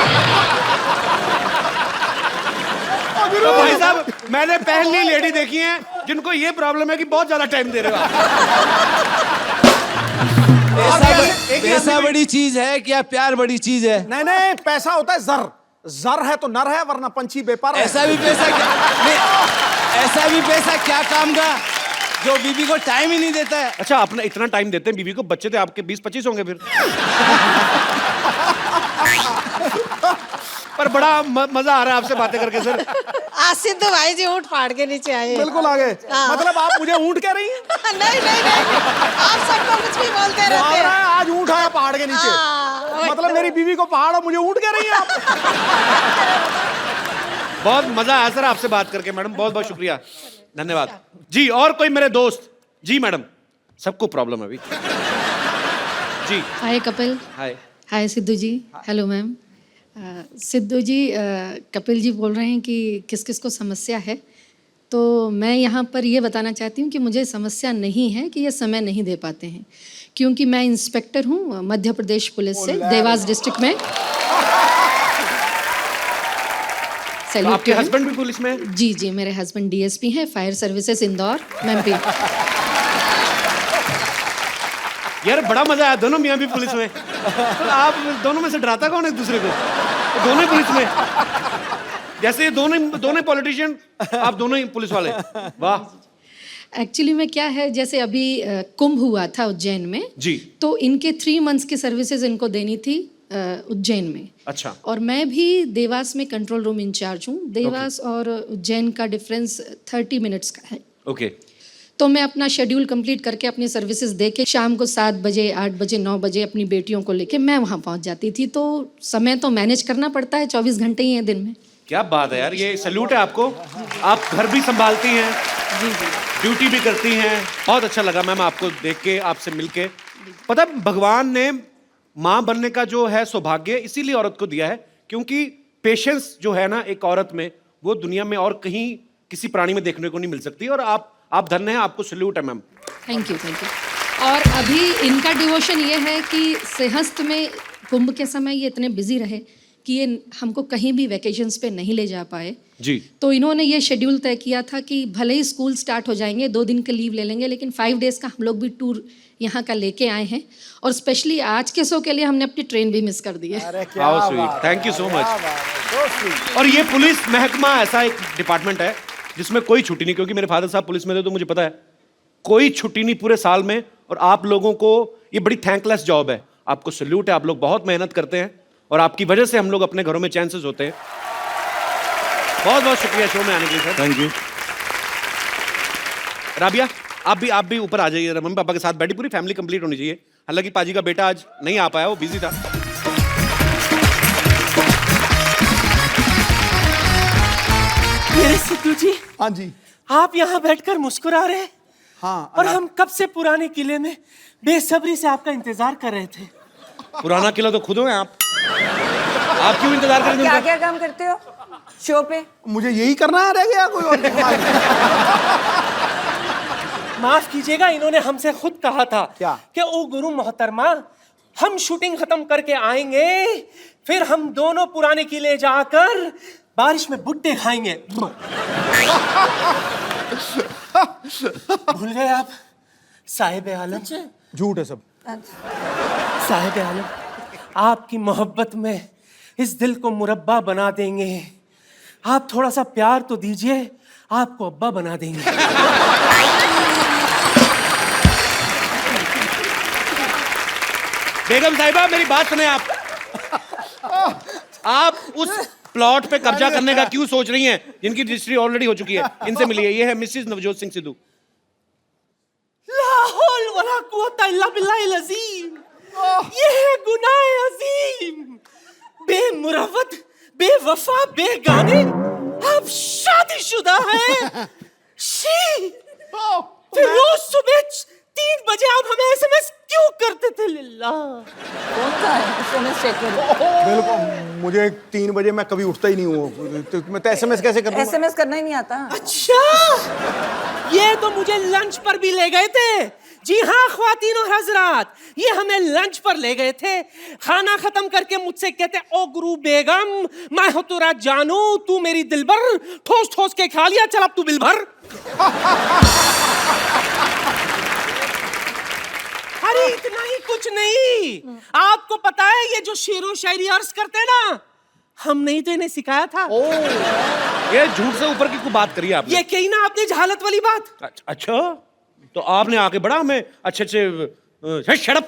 तो भाई साहब, मैंने पहली लेडी देखी है जिनको ये प्रॉब्लम है कि बहुत ज्यादा टाइम दे रहे हो आप। पैसा बड़ी चीज है क्या प्यार बड़ी चीज है? नहीं नहीं, पैसा होता है जर। जर है तो नर है, वरना पंछी बेपार है। ऐसा भी पैसा क्या? नहीं, ऐसा भी पैसा क्या काम का जो बीबी को टाइम ही नहीं देता है? अच्छा, अपना इतना टाइम देते हैं बीबी को, बच्चे थे आपके 20-25 होंगे फिर। पर बड़ा मजा आ रहा है आपसे बातें करके सर। आज सिद्धू भाई जी ऊँट फाड़ के नीचे आए। बिल्कुल आ गए। मतलब आप मुझे ऊँट कह रही हैं? नहीं नहीं नहीं, आप सबको कुछ भी बोलते रहते हैं। आज ऊँट आया पहाड़ के नीचे, मतलब मेरी बीवी को पहाड़ और मुझे ऊँट कह रही हैं आप? बहुत मजा आया सर आपसे बात करके मैडम, बहुत बहुत शुक्रिया, धन्यवाद जी। और कोई मेरे दोस्त? जी मैडम, सबको प्रॉब्लम है अभी जी। Hi Kapil. Hi. Hi Sidhu ji. Hello ma'am. Sidhu ji, Kapil ji बोल रहे हैं कि किस किस को समस्या है, तो मैं यहाँ पर ये बताना चाहती हूँ कि मुझे समस्या नहीं है कि ये समय नहीं दे पाते हैं, क्योंकि मैं इंस्पेक्टर हूँ मध्य प्रदेश पुलिस से, देवास डिस्ट्रिक्ट में। तो आपके हस्बैंड भी पुलिस में हैं? जी जी, मेरे हस्बैंड डीएसपी हैं, फायर सर्विसेज इंदौर, एमपी। यार बड़ा मजा आया, दोनों मियाँ भी पुलिस में। तो आप दोनों में से डराता कौन है एक दूसरे को? तो दोनों ही पुलिस में, जैसे ये दोनों पॉलिटिशियन, आप दोनों ही पुलिस वाले, वाह। एक्चुअली में क्या है, जैसे अभी कुंभ हुआ था उज्जैन में जी, तो इनके 3 मंथ्स की सर्विसेज इनको देनी थी उज्जैन में। अच्छा। और मैं भी देवास में कंट्रोल रूम इंचार्ज हूँ। देवास और उज्जैन का डिफरेंस 30 मिनट्स का है। ओके। तो मैं अपना शेड्यूल कंप्लीट करके अपनी सर्विसेज दे के शाम को 7 बजे 8 बजे 9 बजे अपनी बेटियों को लेके मैं वहाँ पहुँच जाती थी। तो समय तो मैनेज करना पड़ता है, 24 घंटे ही हैं दिन में। क्या बात है यार, ये सैल्यूट है आपको। आप घर भी संभालती हैं, जी जी, ड्यूटी भी करती हैं। बहुत अच्छा लगा मैम आपको देख के, आपसे मिल के। पता भगवान ने माँ बनने का जो है सौभाग्य इसीलिए औरत को दिया है, क्योंकि पेशेंस जो है ना एक औरत में, वो दुनिया में और कहीं किसी प्राणी में देखने को नहीं मिल सकती। और आप धन्य हैं, आपको सल्यूट है मैम। Thank you. और अभी इनका डिवोशन ये है कि सिंहस्थ में कुंभ के समय ये इतने बिजी रहे कि ये हमको कहीं भी वैकेशंस पे नहीं ले जा पाए जी। तो इन्होंने ये शेड्यूल तय किया था कि भले ही स्कूल स्टार्ट हो जाएंगे, 2 दिन का लीव ले लेंगे, लेकिन 5 डेज का हम लोग भी टूर यहाँ का लेके आए हैं। और स्पेशली आज के शो के लिए हमने अपनी ट्रेन भी मिस कर दी है। How sweet, thank you so much. और ये पुलिस महकमा ऐसा एक डिपार्टमेंट है जिसमें कोई छुट्टी नहीं, क्योंकि मेरे फादर साहब पुलिस में थे तो मुझे पता है कोई छुट्टी नहीं पूरे साल में। और आप लोगों को ये बड़ी थैंकलेस जॉब है, आपको सल्यूट है। आप लोग बहुत मेहनत करते हैं और आपकी वजह से हम लोग अपने घरों में चैन से सोते हैं। बहुत बहुत शुक्रिया शो में आने के लिए सर। Thank you. राबिया, आप भी ऊपर आ जाइए, मम्मी पापा के साथ बैठी, पूरी फैमिली कंप्लीट होनी चाहिए। हालांकि पाजी का बेटा आज नहीं आ पाया, वो बिजी था। मेरे सिद्धू जी। हाँ जी। आप यहाँ बैठकर मुस्कुरा रहे हैं। हाँ। और हम कब से पुराने किले में बेसब्री से आपका इंतजार कर रहे थे। पुराना किला तो खुद हो आप क्यों इंतजार कर रहे हैं? क्या काम करते हो शो पे? मुझे यही करना है, रह गया कोई और? माफ कीजिएगा, इन्होंने हमसे खुद कहा था क्या कि ओ गुरु मोहतरमा, हम शूटिंग खत्म करके आएंगे, फिर हम दोनों पुराने किले जाकर बारिश में भुट्टे खाएंगे। भूल गए आप साहिब आलम? झूठ है सब। साहिब आलम, आपकी मोहब्बत में इस दिल को मुरब्बा बना देंगे। आप थोड़ा सा प्यार तो दीजिए, आपको अब्बा बना देंगे। बेगम साहिबा मेरी बात सुने। आप उस प्लॉट पे कब्जा करने का क्यों सोच रही हैं जिनकी रजिस्ट्री ऑलरेडी हो चुकी है? इनसे मिलिए, ये है मिसेस नवजोत सिंह सिद्धू। ला हौल वला कुव्वता इल्ला बिल्लाहिल अज़ीम। ये है गुनाह अजीम। बेमुरवत, बेवफा, बेगाने, आप शादीशुदा हैं। शी, फिर रोज सुबह 3 बजे आप हमें एसएमएस क्यों करते थे? लिल्ला बिल्कुल, मुझे 3 बजे मैं कभी उठता ही नहीं हूँ, तो मैं तो एसएमएस कैसे कर दूंगा? एसएमएस करना ही नहीं आता। अच्छा, ये तो मुझे लंच पर भी ले गए थे। जी हाँ ख्वातीन और हजरात, ये हमें लंच पर ले गए थे। खाना खत्म करके मुझसे कहते, ओ गुरु बेगम, मैं हो तेरा जानू, तू मेरी दिलबर, ठोस ठोस के खा लिया, चल अब तू बिल भर। अरे इतना ही कुछ नहीं, आपको पता है ये जो शेरो शायरी अर्ज करते हैं ना, हमने ही तो इन्हें सिखाया था। ये झूठ से ऊपर की कोई बात करी आपने? ये कही ना आपने जहालत वाली बात। अच्छा, तो आपने आके बड़ा हमें अच्छे शड़प।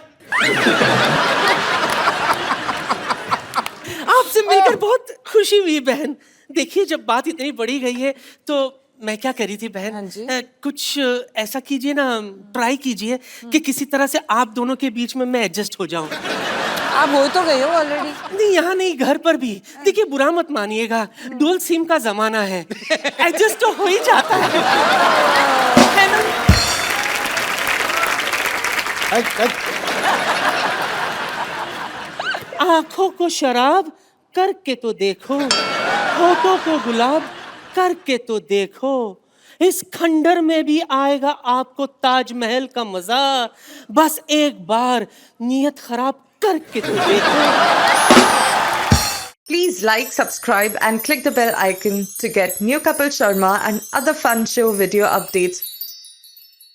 आपसे मिलकर बहुत खुशी हुई बहन। देखिए, जब बात इतनी बड़ी गई है तो मैं क्या करी थी बहन, कुछ ऐसा कीजिए ना, ट्राई कीजिए कि किसी तरह से आप दोनों के बीच में मैं एडजस्ट हो जाऊं। आप हो तो गए हो ऑलरेडी। नहीं, यहाँ नहीं, घर पर भी। देखिए, बुरा मत मानिएगा, डुअल सिम का जमाना है, एडजस्ट तो हो ही जाता है ना? आंखों को शराब करके तो देखो, होठों को गुलाब करके तो देखो, इस खंडर में भी आएगा आपको ताजमहल का मजा। बस एक बार नियत खराब करके तो देखो। Please like, subscribe and click the bell icon to get new Kapil Sharma and other fun show video updates